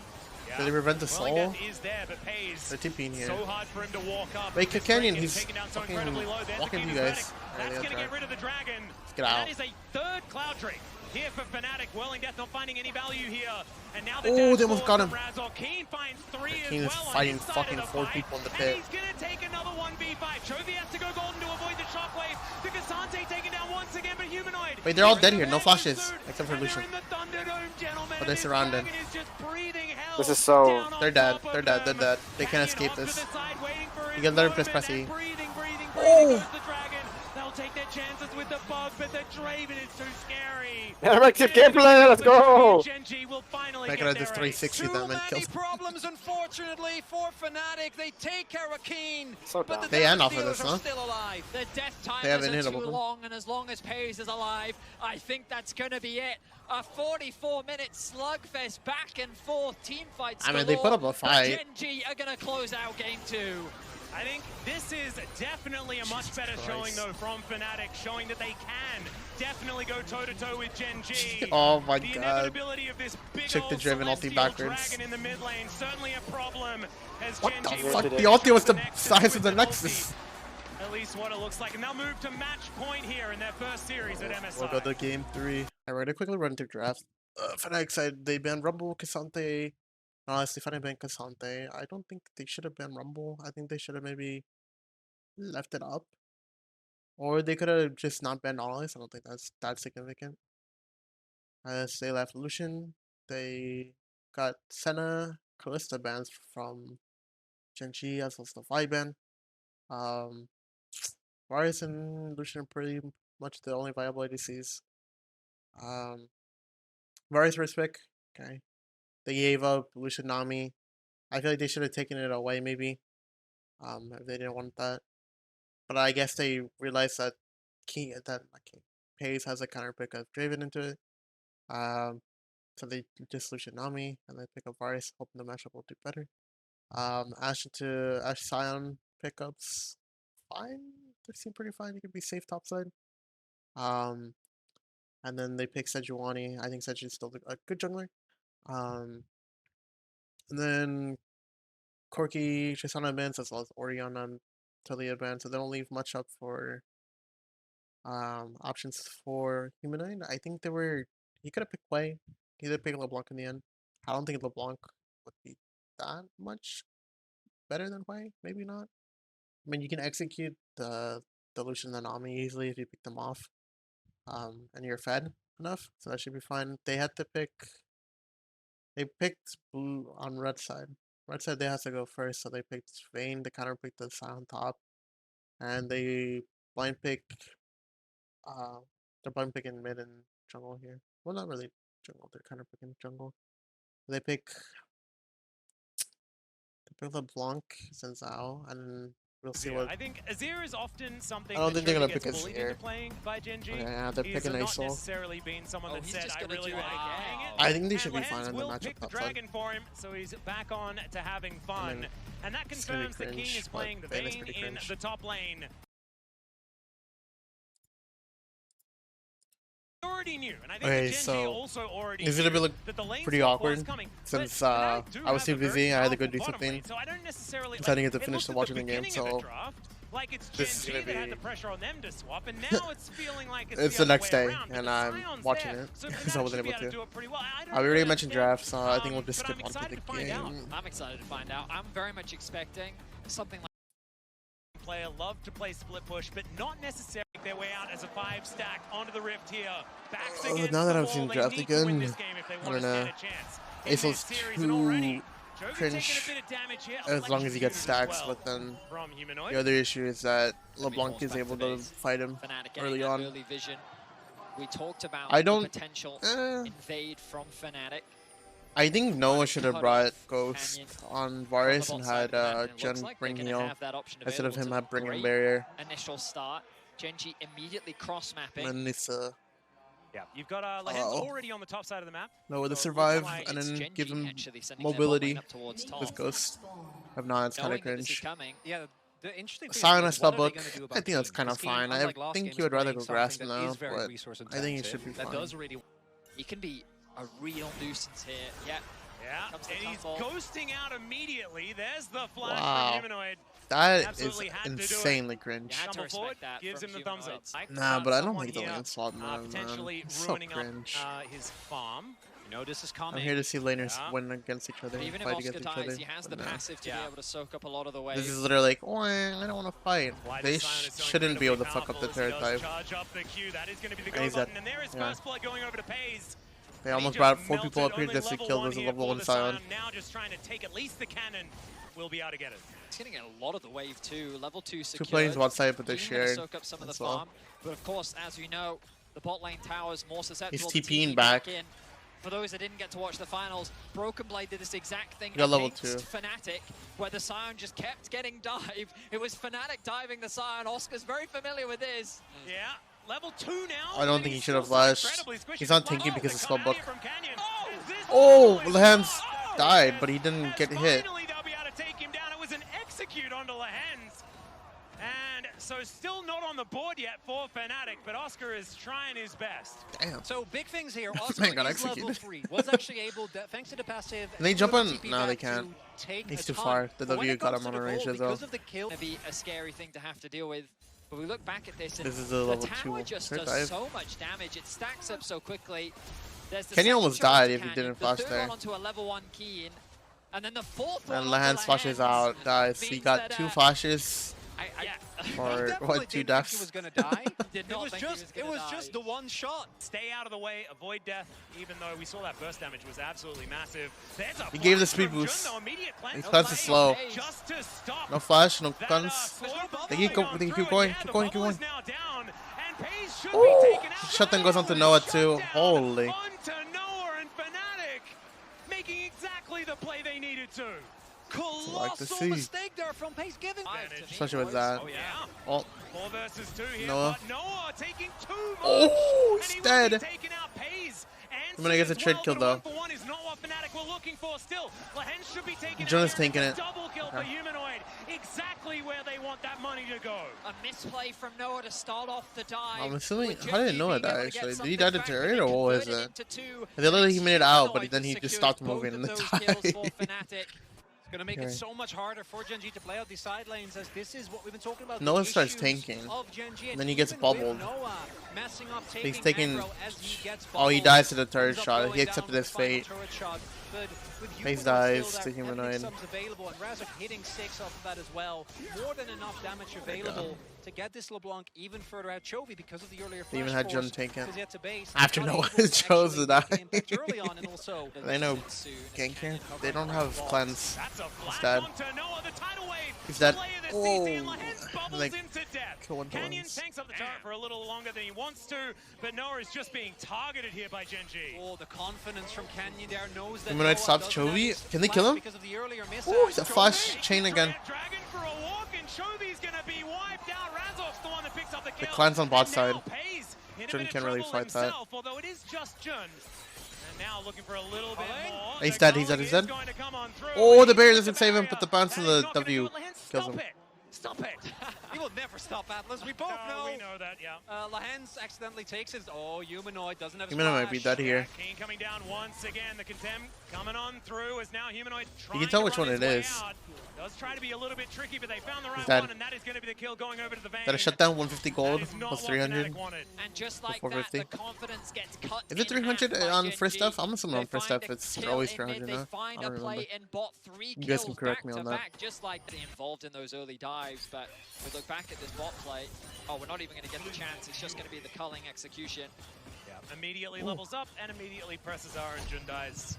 Did they prevent the Rolling soul? death is there, but pays They're TPing here. so hard for him to walk up. Wait, This Canyon, ring is he's taken down so fucking incredibly low. There's walking the you Venus guys. Fanatic. That's going to get rid of the dragon. Get out. And that is a third Cloud Drake here for Fnatic. Whirling Death not finding any value here. And now the Oh, dash they almost forward got from him. Razor. Keen finds 3 Keen as is well on fighting his side fucking of the 4 fight. people in the And pit. he's going to take another 1v5. Chovy has to go golden to avoid the shockwave. The Cassante taken down once again, but Humanoid. Wait, they're all dead here. No flashes. Except for Lucian. But But they're surrounded. This is so... They're dead. They're dead. They're dead. They can't escape this. You can let him press press E. Oh! They'll take their chances with the bug, but the Draven is too scary. Interactive gameplay, let's go! GEN G will finally I get could have their just ace. 360 them and Too many killed. problems, unfortunately, for Fnatic. They take care of Keen, So but the dumb. They end off of Devastators this, are huh? still alive. The death They have timers are too inhittable. long, and as long as Pays is alive, I think that's going to be it. A 44-minute slugfest, back and forth, team fights. I mean, they put up a fight. GEN G are going to close out game 2. I think this is definitely a much better showing, though, from Fnatic, showing that they can definitely go toe-to-toe with GEN G. Oh my The god. inevitability of this big Check the old Draven ulti celestial backwards. dragon in the mid lane, certainly a problem. As What GEN the G fuck? will The ulti was the Nexus size with of the an Nexus. ulti. At least what it looks like. And they'll move to match point here in their first series at MSI. We'll go to game 3. Alright, we're gonna quickly run through draft. Fnatic side, they banned Rumble, Cassante. Honestly, Fnatic banned Cassante. I don't think they should have banned Rumble. I think they should have maybe left it up. Or they could have just not banned Honest. I don't think that's that significant. As they left Lucian, they got Senna, Kalista bans from GEN G as well as the Vi ban. Varus and Lucian are pretty much the only viable ADCs. Varus first pick. Okay. They gave up Lucian Nami. I feel like they should have taken it away maybe. If they didn't want that. But I guess they realized that Pays has a counter pick of Draven into it. So they just Lucian Nami and then pick up Varus, hoping the matchup will do better. Ashe to Ashe Scion pickups fine. They seem pretty fine. You could be safe topside. And then they pick Sejuani. I think Sejuani's still a good jungler. And then Corki, Tristana bans as well as Aurelion and Talia bans, so they don't leave much up for options for Humanoid. I think he could have picked Wei. He did pick LeBlanc in the end. I don't think LeBlanc would be that much better than Wei. Maybe not. I mean, you can execute the Lucian and Nami easily if you pick them off. And you're fed enough, so that should be fine. They had to pick. They picked blue on red side. Red side they had to go first, so they picked Vayne. They counter picked the side on top, and they blind pick. They're blind picking mid and jungle here. Well, not really jungle. They're kind of picking jungle. They pick LeBlanc, Zhao, and we'll see what. I think Azir is often something. I don't that think they're gonna Chovy gets pick bullied Azir. into playing by GEN G. Okay, yeah, they're He's picking not Ace Soul. necessarily been someone that he's said, just "I gonna really do want it to again. hang it." I think they And should be Lehens fine in the will matchup pick the topside. dragon for him, so he's back on to having fun. mean, And that it's gonna be confirms that Keen cringe, is playing the but Vayne is Vayne pretty in cringe. the top lane. Already knew, and I think Okay, that GEN G so also already is it knew a bit like that the lane pretty swap was awkward coming. since But Fnatic do I was have too a very busy. I had to go powerful do bottom lane, something. so I don't necessarily So I didn't get to it finish looked the at watching the game, beginning of so the draft like it's this GEN is G gonna that had the be- pressure on them to swap, and now it's feeling like it's, It's the the other next way day, around, and because I'm Sion's watching there, it, so because I Fnatic wasn't should be able able to. do it pretty well. I don't We already know mentioned if- draft, so I think we'll just but skip I'm on to excited the to find out. game. I'm excited to find out. I'm very much expecting something like Player love to play split push, but not necessarily make their way out as a 5-stack onto the rift here. Backs against now that the I've wall, seen they draft need to win again, this game if they I want to don't stand know. a chance in Ace's this series, and already too Chovy cringe taking a bit of damage here. as long as he gets Electrocuted as stacks, well but then from Humanoid. the other issue is that LeBlanc falls is back able to to base. fight him Fnatic getting early that on. early vision. We talked about I the don't- potential Eh. invade from Fnatic. I think Noah should have Cut brought off Ghost Canyon on from Varus the and bot side had of the map, and it looks Jen like bring they're gonna heal have that option instead of available him to have bringing great barrier. Initial start. GEN G immediately cross-mapping. And then it's Yeah, you've got Lehens Uh-oh. already on the top side of the map. Noah to So it survive looks like and It's then GEN give G him actually sending their bot mobility lane up towards top. with Ghost. If not, it's kind Knowing of that this is cringe. coming. Yeah, the interesting thing Sion is, and what Spell are they Book, gonna do I about think that's Keen? kind of Because Keen, fine. I unlike last think game, you would is rather playing go Grass something that now, is very but resource I think it should be intensive, that fine. does really He can be a real nuisance here. Yeah. Yeah, Comes the and he's tumble. ghosting out immediately. There's the flash Wow. from Humanoid. That is Absolutely had to do it. insanely cringe. You had to Stumble forward, respect that gives from him the thumbs up. Humanoids. Nah, but I don't Someone like the here, lane swap, man. potentially It's so ruining up cringe. his farm. You know this is I'm coming. here to see laners Yeah. win against each other, But even if fight Oscar against each dies, other. he has the but no. passive to Yeah. be able to soak up a lot of the This waves. is literally like, oh, I don't want to fight. Why They this Sion is so shouldn't be able to incredibly fuck up the powerful as he turret does dive. charge up the Q. That is going to be the And go he's dead. button, and there is Yeah. first blood going over to Pays. They And he almost just brought 4 melted people up here only just to level kill one this here level for 1 the Sion. Now just trying to take at least the cannon. Will be able to get it. He's getting a lot of the wave too. Level 2 secured. 2 planes one side, but they're He's gonna shared. soak up some of the as well. farm. But of course, as we know, the bot lane tower is more susceptible He's to TPing TP back. in. For those that didn't get to watch the finals, Broken Blade did this exact thing He got level against 2. FNATIC, where the Sion just kept getting dived. It was FNATIC diving the Sion. Oscar's very familiar with this. Yeah, level 2 now. I don't and think he he's should have still so flashed. incredibly squishy. He's not Wow, tanking because they of come Sol out Bug. here from Canyon. Is this Oh, the Lehans Oh! died, but he didn't And get hit. Finally, they'll be able to take him down. It was an execute onto Lehans. And so still not on the board yet for FNATIC, but Oscar is trying his best. Damn. So big things here. Man Oscar got is level executed. 3. Was actually able, thanks to the passive. Can they jump to on? TP No, they back can't. to take He's a too ton. far. The But when W it got comes him to on the a range goal, as well. because of the kill. Gonna be a scary thing to have to deal with. But we look back at this, and This is the the level tower 2 just turret does dive. so much damage. It stacks up so quickly. There's the Kenny second almost shot died to if he Canyon, didn't the flash third there. one onto a level 1 key in, and then the fourth one And onto Lehans flashes out, dies. He means got that, 2 flashes. Yeah. Or Definitely what, 2 didn't think deaths? he was gonna die. Did It not was think he just, was it gonna was die. just the one shot. Stay out of the way, avoid death, even though we saw that burst damage was absolutely massive. There's a He gave the flash speed from Jun, boost. though, immediate cleanse. He No cleanses flash slow. Just to stop No flash, no that, guns. slow bubble They keep going go- they keep through, going, and keep the going, keep bubble is going. now down, and Pays should Ooh! be taken out. Shutdown goes onto Oh, Noah too. shutdown Holy. onto Noah and FNATIC, making exactly the play they needed to. like to Colossal see. mistake there from Pace giving. Especially with that. Oh yeah. Oh, 4 versus 2 here, Noah. but Noah taking too much. Oh, and he's he will dead. be taking out Pays. I'm gonna get the trade kill, though. 1-for-1 is not what FNATIC were looking for still. Lehens should be taking Jonas it. Here. taking It's it. a double kill for Okay. Humanoid. Exactly where they want that money to go. A misplay from Noah to start off the dive. I'm assuming. with How did Gen G Noah being able die to get actually? Did he something die to back, turret they or what was converted it? into 2. They literally he made it out, but Humanoid then he just secures stopped both moving of and then those kills for died. FNATIC. It's going to make Okay. it so much harder for Gen G to play out these side lanes, as this is what we've been talking about. Noah the starts issues tanking, of Gen G, and then he gets even with bubbled. Noah messing up, He's taking. aggro as he gets Oh, he bubbled, dies to the turret ends up shot. going He down accepted with his the final fate. turret shot. But with Face Humanoid dies still to there, Humanoid. enemy subs available, and Razak hitting 6 off of that as well. More than enough damage available to get this LeBlanc even further out. Chovy, because of the earlier They even flash had Jun force, take it. was yet to base, After not Noah able chose actually to die. make an impact early on, and also They know Soon as gank here. Canyon They covering don't around have walls. cleanse. That's a flash dead. onto Noah. The tidal wave. He's dead. Play of the Oh. CC, and Lehens bubbles Like, into death. kill one Canyon villains. tanks up the turret for a little longer than he wants to, but Noah is just being targeted here by Gen G. Oh, the confidence from Canyon there, knows that Humanoid Noah stops doesn't have Chovy. his Can they flash kill him? because of the earlier miss. Ooh, he's a Chovy, flash chain again. Dragon for a walk, and Chovy's gonna be wiped out. Razov's the one that picks up the kill. clan's on bot And now side. Pays in a Jun bit of can't really trouble fight that. himself, although it is just Jun. And now looking for a little bit more. He's The dead, he's dead, culling he's is dead. going to come on through. Oh, the He's barrier got doesn't save him, but the bounce That of is the not gonna do W it. Lehens, kills stop him. it. Stop it. He will never stop Atlas. We both No, know. we know that, yeah. Lehens accidentally takes his. Oh, Humanoid doesn't have his Humanoid might be flash. dead here. Keen coming down once again. The contempt coming on through as now Humanoid trying can tell to which run one his it way is. out. Does try to be a little bit tricky, but they found the right dead. one, and that is going to be the kill going over to the vein. Got a shutdown 150 gold That is not plus what 300. FNATIC wanted. And just like that, 450. the confidence gets cut. Is it in half 300 by on Gen first G. stuff? I'm assuming They on first find stuff a it's kill always in 300 mid, now. They I find don't a play remember. and bot 3 You kills guys can correct me back on to that. back, just like involved in those early dives. But we look back at this bot play. Oh, we're not even going to get the chance. It's just going to be the culling execution. Yeah, immediately levels up and immediately presses R and Jun dies.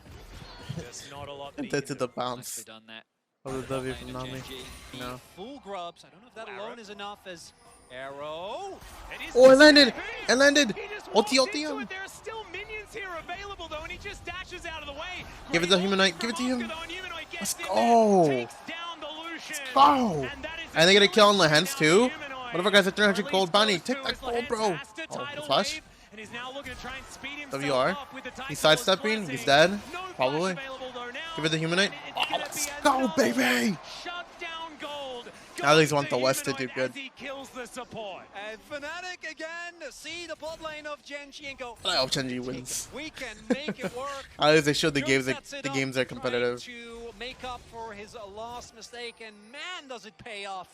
Just not a lot that he That's can the do. bounce Nicely done that. of the Bot W lane from of Gen Nami. G. No. Full grubs. I don't know if that Arrow. alone is enough as Arrow. It is Oh, it just landed! Pays. It landed! He just Ulti, walked ulti into him! it. There are still minions here available though, and he just dashes out of the way. Give it Great to Humanoid, ult give it to from him. Oscar, though, and Humanoid gets Let's in go. there, takes down the Lucian. go. And that is And they get a kill on killing Lehens now too. Humanoid. What if I got a 300 Or at gold least bounty? close Take to that as gold, Lehens bro. has to Oh, tidal flash. wave, and he's now looking to try and speed himself WR. up with the tide He's pulls sidestepping. He's closing. dead. No flash Probably. available though now. Give it the Humanoid. And it's Oh, gonna let's be go, another baby! Shut down gold I at least want the West to do good. He kills the support. And FNATIC again see the bot lane of Gen G and go, I hope Gen G wins. we can make it work. At least they showed the Jones games. sets it The up, games are trying competitive. to make up for his last mistake, and man, does it pay off.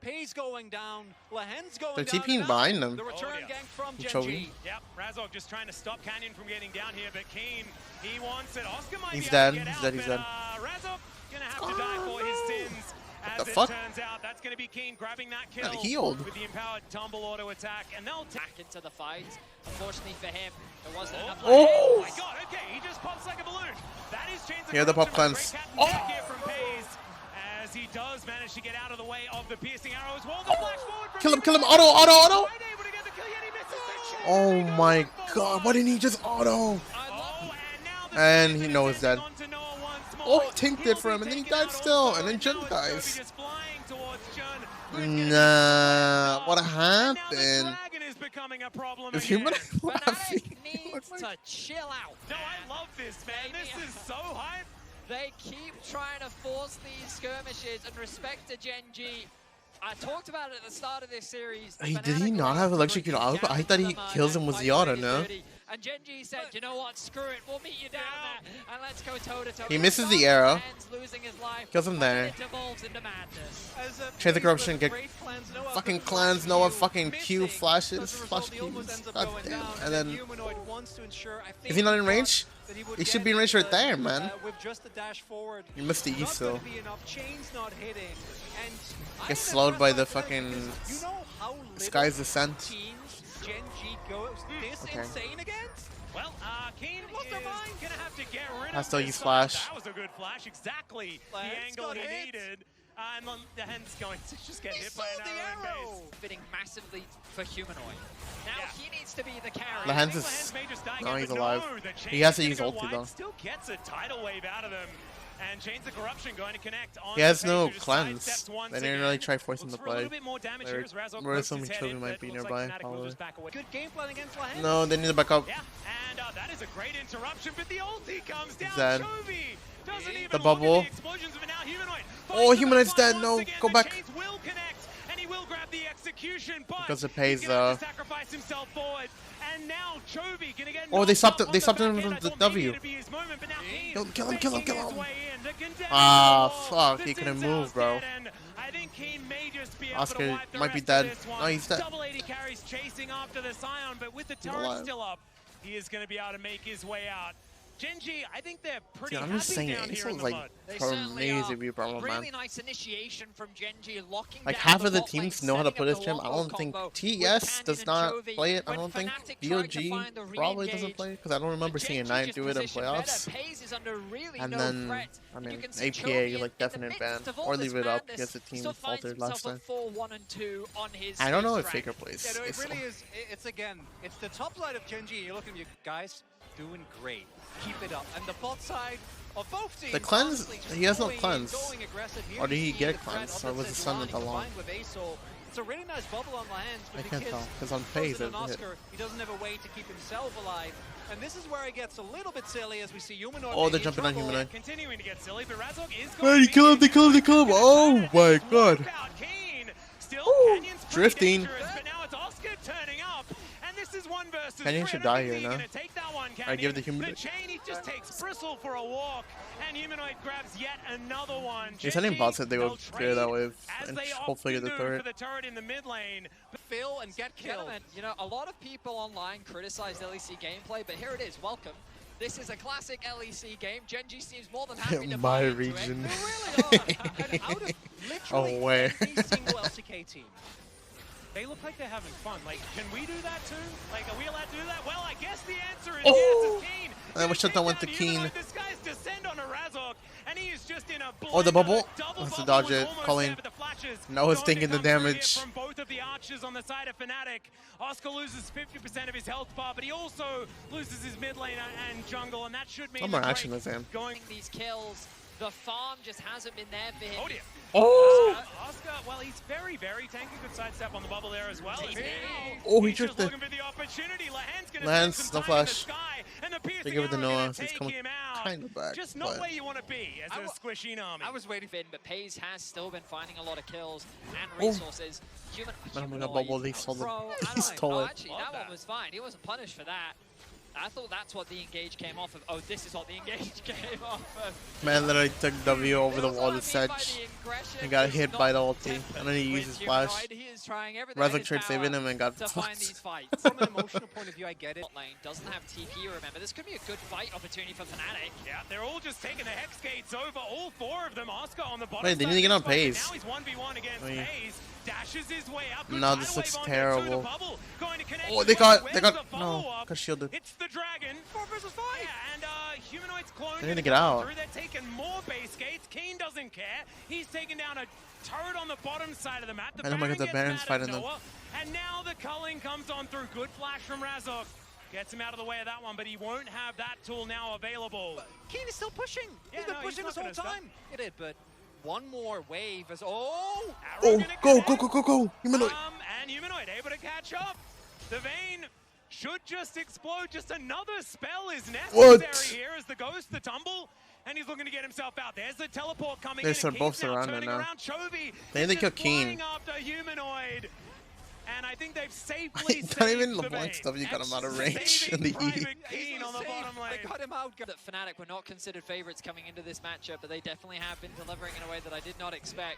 Pay's going down, Lahen's going They're down. TPing and behind now them. The return yeah. gang from Gen Chovy. G. Yep, Razog just trying to stop Canyon from getting down here, but Keen, he wants it. Oscar might He's be able to dead. get He's out, dead. He's but, dead. Razog gonna have to die for his sins. As the it fuck? turns out, that's gonna be Keen grabbing that kill Got healed. with the empowered tumble auto attack, and they'll Back into the fight. Unfortunately for him, there wasn't enough. Oh my god, okay, he just pops like a balloon. That is Chains of Here, the pop Corruption, cleanse. but great captain back here from Pays, as he does manage to get out of the way of the piercing arrow as well. The flash forward from Kill him! Human Kill him! Knight. Auto! Right able to get the kill, yet he misses the chain. Oh my Ring god! Why didn't he just auto? Oh, and now the And he Scorpion knows is that. onto Noah once more. Oh, he tanked He'll it for be him, and then he taken died out still, also, and then Jun now it's dies. Jovi just flying towards Jun, who's gonna be Nah, what And now the happened? dragon is becoming a problem Is again. Human laughing? FNATIC needs to chill out. No, I love this, man. This is so hype. They keep trying to force these skirmishes and respect to Gen G. I talked about it at the start of this series. Hey, did he not have electrocute auto? I thought he kills him with the auto, no? And Gen G said, you know what, screw it, we'll meet you down there, and let's go toe-to-toe. He misses the arrow. Losing his life, Kills him and there. it devolves into madness. Chains of Corruption, get fucking cleanse, Noah fucking Q flashes, flash Qs, god damn, and then, is he not in range? He should be in range right there, man. With just a dash forward. You missed the E Not still. gonna be enough. Chain's not hitting. And I Gets am slowed by impressed the by FNATIC fucking because you know how Sky's little Descent. teams Gen G goes this Okay. insane against? Well, Keen lost is their gonna mind. have to get rid I of still this use flash. flash. That was a good flash, exactly the Lance angle got he hit. needed. And the hand's going to just get He hit saw by an the arrow in arrow. base. Fitting massively for Humanoid. Now Yeah. he needs to be the carry. The hands I think is- Lehens may just die no, again, he's but alive. no, the He Chains has to is use gonna go ulti, wide, though. Still gets a tidal wave out of them. And Chains of Corruption going to connect on He has the no Paige, who just cleanse. sidesteps once They didn't again. really try forcing Looks the for a little play. bit more damage They're- here as Razog we're pokes assuming his head Chovy in, might but be looks nearby, like FNATIC will probably. just back away. Good game plan against Lehens. No, they need to back up. Yeah, and that is a great interruption, but the ulti comes down. dead. Chovy doesn't even The look bubble. at the explosions, but now Humanoid Oh, finds the Humanoid's backline dead. once No, again. go The back. Chains will connect, and he will grab the execution, but Because it he's pays, gonna have to sacrifice himself forward. And now Chovy gonna get Oh, they knocked stopped up him- they on stopped the him back from end. the I thought maybe W. it'd be his moment, but now he's Kill him, kill him, making kill him. his way in. The condemned Ah, wall. fuck, The he couldn't Tinsel's move, bro. dead, and I think he may just be able Oscar to wipe the might be rest dead. of this one. No, he's dead. Double 80 carries chasing after the Scion, but with the turret alive. still up, he is going to be able to make his way out. Gen G, I think they're pretty Dude, I'm happy just saying, down here in Acel's the like mud. They certainly are. amazing to problem, Really man. nice initiation from Gen G, locking Like down half of the bot lane, teams know how to setting play up this the gym. I Longo don't think combo with TES Canyon does and not Chovy. play it. I When don't think FNATIC tried to DOG find the probably doesn't re-engage, play because I don't remember Gen seeing G 9 just do it in positioned playoffs. better. Pays is under really And no then, threat. I And you mean, can see APA Chovy like in the definite midst ban of all or this leave it up madness, because the team still finds faltered last himself time. a 4-1-2 on his I don't know his if rank. Faker plays. Yeah, no, it Acel. really is. It's again, it's the top side of Gen G. You look at you guys doing great. Keep it up. And the bot side of both teams. The cleanse, honestly, just he has no going in, cleanse. going aggressive. Here Or did you he see get the a threat cleanse, of or was the sun Zedlani not that long? combined with Aesol. It's a really nice bubble on the hands, but I can't because tell, 'cause on closer phase than it hit. Oscar, he doesn't have a way to keep himself alive. And this is where it gets a little bit silly as we see Humanoid. Oh, they're in jumping on trouble. Humanoid. Continuing to get silly, but Razog is Hey, going they to kill him, be they kill him, they kill him. Oh my god. Kane. Still, Ooh, Canyon's pretty drifting. dangerous, but now it's Oscar turning up. And this is 1 versus 3. Canyon should I don't die think here, you're no? gonna take that one, I give Canyon. the Humanoid- The chain, he just takes Bristle for a walk, and Humanoid grabs yet another one. He's sending bots that they they'll will clear that trade wave as and they hopefully get often the do turret. for the turret in the mid lane. Fill and get killed. Gentlemen, you know, a lot of people online criticize LEC gameplay, but here it is. Welcome. This is a classic LEC game. Gen G seems more than happy to My buy into region. it. They really are. And out of literally Oh, where? every single LCK team. They look like they're having fun. Like, can we do that too? Like, are we allowed to do that? Well, I guess the answer is Oh! yes, it's Keen. I wish that went to Humanoid. Keen. This guy's descend on a Razog, and he is just in a Oh, the blender. bubble? Double Has to bubble dodge was it. almost Colleen. there, but the flashes Noah's going to taking the come through here damage. From both of the archers on the side of FNATIC. Oscar loses 50% of his health bar, but he also loses his mid laner and jungle, and that should mean Some more the action break with him. going. These kills, the farm just hasn't been there for him. Oh dear. Oh! Oscar, well, he's very, very tanky. Good sidestep on the bubble there as well. He's And big. now Oh, he he's just drifted. looking for the opportunity. Lehen's gonna Lehens, spend some no time in the flash. sky, and the piercing They give it to arrow gonna Noah, so he's take coming. him out. kind of back, just not but where you want to be as a squishy Nami. I was waiting for him, but Pays has still been finding a lot of kills and resources. I'm gonna bubble leaf stole Bro, he stole it. actually, that one was fine. He wasn't punished for that. I thought that's what the engage came off of. Oh, this is what the engage came off of. Man literally took W over the wall to Sedge. He got hit by the ulti, and then he used his flash. Razok tried saving him and got fucked. From an emotional point of view, I get it. Lane doesn't have TP, remember. This could be a good fight opportunity for FNATIC. Yeah, they're all just taking the Hex Gates over. All four of them. Oscar on the bottom. Wait, they didn't get on Pays. Now he's 1v1 against Pays. Dashes his way up. No, this looks terrible. Oh, they got no, got shielded. It's the dragon. 4 versus 5. Yeah, and Humanoid's clone. They need to get out. They're taking more base gates. Keen doesn't care. He's taking down a turret on the bottom side of the map. I know, look at the Barons fighting them. And now the culling comes on through. Good flash from Razok. Gets him out of the way of that one, but he won't have that tool now available. Keen is still pushing. He's been pushing this whole time. He did, but one more wave as Go! Humanoid. And Humanoid able to catch up. The Vayne should just explode. Just another spell is necessary here as the Ghost, the tumble, and he's looking to get himself out. There's the teleport coming in. They're both surrounded now. They need to kill Keen. After Humanoid. And I think they've safely It's not even LeBlanc stuff, you got him out of range in the E. Keen on the bottom lane. They got him out. That FNATIC were not considered favorites coming into this matchup, but they definitely have been delivering in a way that I did not expect.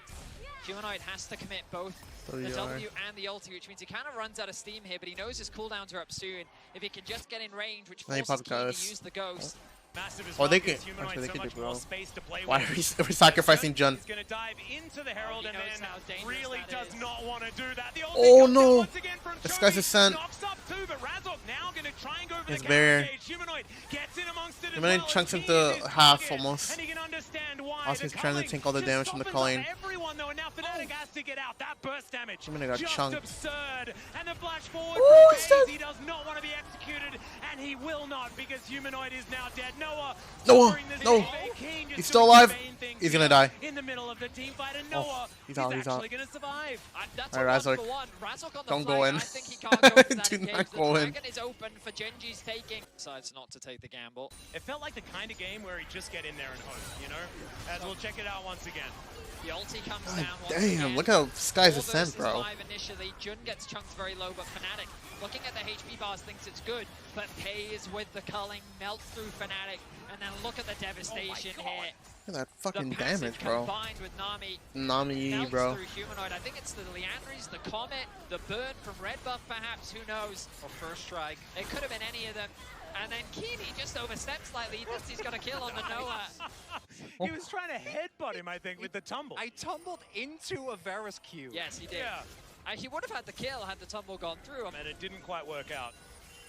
Humanoid has to commit both the W and the ulti, which means he kind of runs out of steam here, but he knows his cooldowns are up soon. If he can just get in range, which forces Keen to use the Ghost. Oh, they can. Actually, they can do well. Why are we sacrificing Jun? He's going to dive into the Herald and then really does not want to do that. Oh no! This guy's a scent. It's bare. Humanoid chunks him to half almost. Oscar's trying to tank all the damage from the culling. Humanoid got chunked. Oh, it's dead! He does not want to be executed, and he will not because Humanoid is now dead. Noah, no, he's still alive. He's gonna die. In the middle of the team fight, and Noah, he's out. actually gonna survive. Alright, Razok. Don't go in. I think he can't go for that Do engage. not go in. The dragon is open for GEN G's taking. Decides not to take the gamble. It felt like the kind of game where he just get in there and hope, you know? As we'll check it out once again. The ulti comes down once Damn, again. look how Sky's Ascent, bro. Initially, Jun gets chunked very low, but FNATIC, looking at the HP bars, thinks it's good. But Pays with the culling, melts through FNATIC, and then look at the devastation here. Look at that fucking damage, bro. Combined with Nami, melts bro. through Humanoid. I think it's the Liandry's, the Comet, the Burn from Red Buff, perhaps. Who knows? Or First Strike. It could have been any of them. And then Keen, he just overstepped slightly. He thinks he's got a kill on the Noah. He was trying to headbutt him, I think, with the tumble. I tumbled into a Varus Q. Yes, he did. Yeah. He would have had the kill had the tumble gone through. And it didn't quite work out.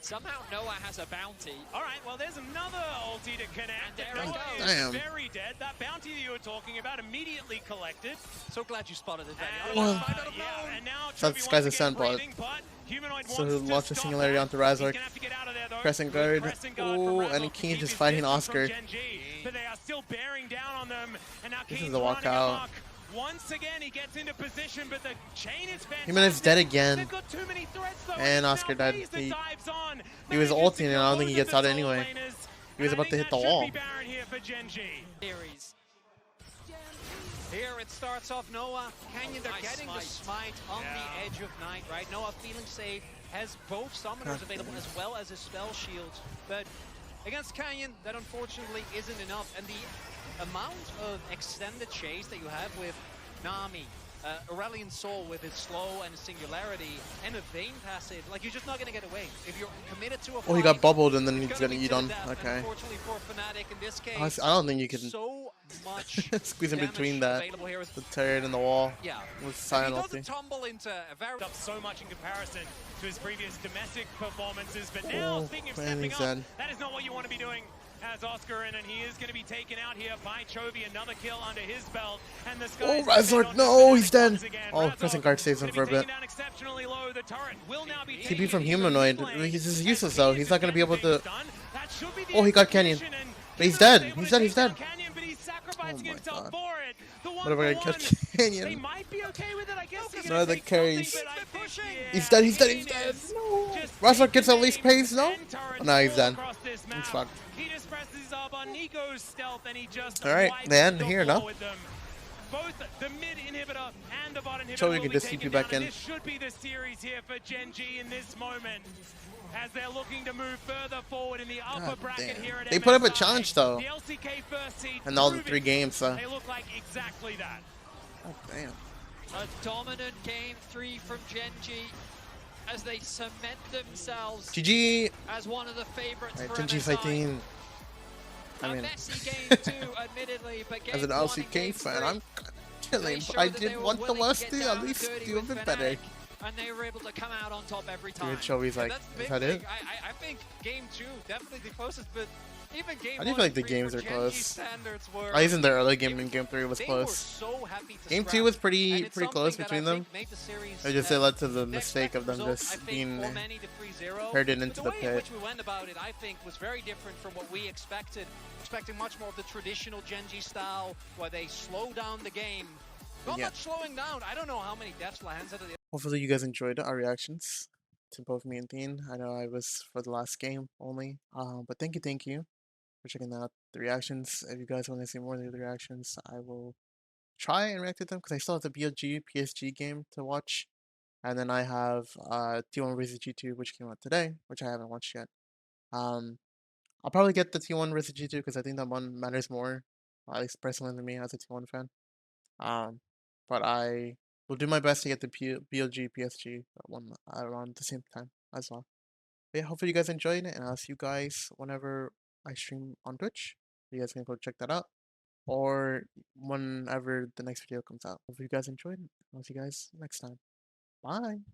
Somehow Noah has a bounty. All right, well, there's another ulti to connect. And there it Noah goes. is very dead. That bounty that you were talking about immediately collected. So glad you spotted it, And, and now So this guy's a Chovy Sunbot. once again breathing, but Humanoid So wants he'll to launch a stop singularity that. onto Razok. He's gonna have to get out of there, though. Crescent guard. Crescent guard Ooh, from and Razok Keen to just keep fighting his distance from Oscar. Gen G, but they are still bearing down on them. And now This Keen's is the running walkout. amok. Once again, he gets into position, but the chain is fantastic. Humanoid's dead again. They've got too many threats, though. And It's Oscar now died. Pays that dives on. He was Manages to ulting and I don't think he kill gets both out of the anyway. soul laners. He was And I about to think hit the that should wall. be barren here for Gen G. Series. Here it starts off Noah. Canyon, they're Nice getting the smite. smite on the edge of night, right? Noah feeling safe, has both summoners available as well as his spell shields. But against Canyon, that unfortunately isn't enough. And the amount of extended chase that you have with Nami, Aurelion Sol with his slow and his singularity, and a Vayne passive, like you're just not going to get away. If you're committed to a Oh, he got bubbled and then he's gonna eat on. Okay. Unfortunately for FNATIC in this case, I don't think you can so much squeeze in damage between that. available here with The turret and the wall. yeah. With He silent doesn't ulti. tumble into a very Up so much in comparison to his previous domestic performances, but now Oh, speaking of man, stepping he's up, dead. that is not what you want to be doing as Oscar, and he is going to be taken out here by Chovy. Another kill under his belt, and the Oh, Skies Razor, no, he's dead. once again. Oh, Razor Crescent guard saves him gonna for a be bit. taken down exceptionally low. The turret will now be TP taken. from He's Humanoid. replaying. He's just useless though. He's not gonna be able to. That should be the Oh, he got Canyon. execution, and But he's Humanoid's dead. able He's to dead. He's take down dead. Canyon, but he's sacrificing Oh my himself God. for it. The What am I gonna kill 1-for-1. They Canyon? might be okay with it, I guess. He's No, gonna the take carries. something, but I think, yeah, He's dead. He's dead. He's dead. Keen No. is just Razor gets at least taking pays. No. and turrets No, he's all dead. across this He's map. fucked. He just presses up. up on Nico's stealth, and he just All right, wipes the end the here, floor no? with them. Both the mid inhibitor and the bot inhibitor Sure, we will can be just taken TP down, back and in. this should be the series here for Gen G in this moment, as they're looking to move further forward in the upper God bracket damn. here at They put up a MSI. challenge though, The LCK first seed in all the proving 3 games. So. they look like exactly that. Oh, damn. A dominant game 3 from Gen G as they cement themselves GG. as one of the favorites Right, for Gen G MSI. fighting. I A mean, messy game too, admittedly, but as an game 1 and game LCK fan, 3, I'm chilling. But I did want the West to at least do a bit better. and they were able to come out on top every time. Dude, Joey's like, is that it? I think game 2 definitely the closest, but even game I do 1 feel like the and 3 games for are Gen G close. standards were, At least in the early game, and game 3 was they close. were so happy to Game scrap, 2 was and pretty it's close something that between I them. think made the series, It just led to the mistake of them result, just I think, being for many to 3-0. herded But into the the way in pit. which we went about it, I think, was very different from what we expected. Expecting much more of the traditional Gen G style, where they slow down the game. Not Yeah. much slowing down. I don't know how many deaths Lahens had at the Hopefully you guys enjoyed our reactions to both me and Dean. I know I was for the last game only. But thank you for checking out the reactions. If you guys want to see more of the reactions, I will try and react to them because I still have the BLG PSG game to watch. And then I have T1 vs G2, which came out today, which I haven't watched yet. I'll probably get the T1 vs G2 because I think that one matters more, at least personally to me as a T1 fan. But I will do my best to get the BLG PSG one around the same time as well. But yeah, hopefully you guys enjoyed it, and I'll see you guys whenever I stream on Twitch. You guys can go check that out, or whenever the next video comes out. Hopefully you guys enjoyed it. I'll see you guys next time. Bye.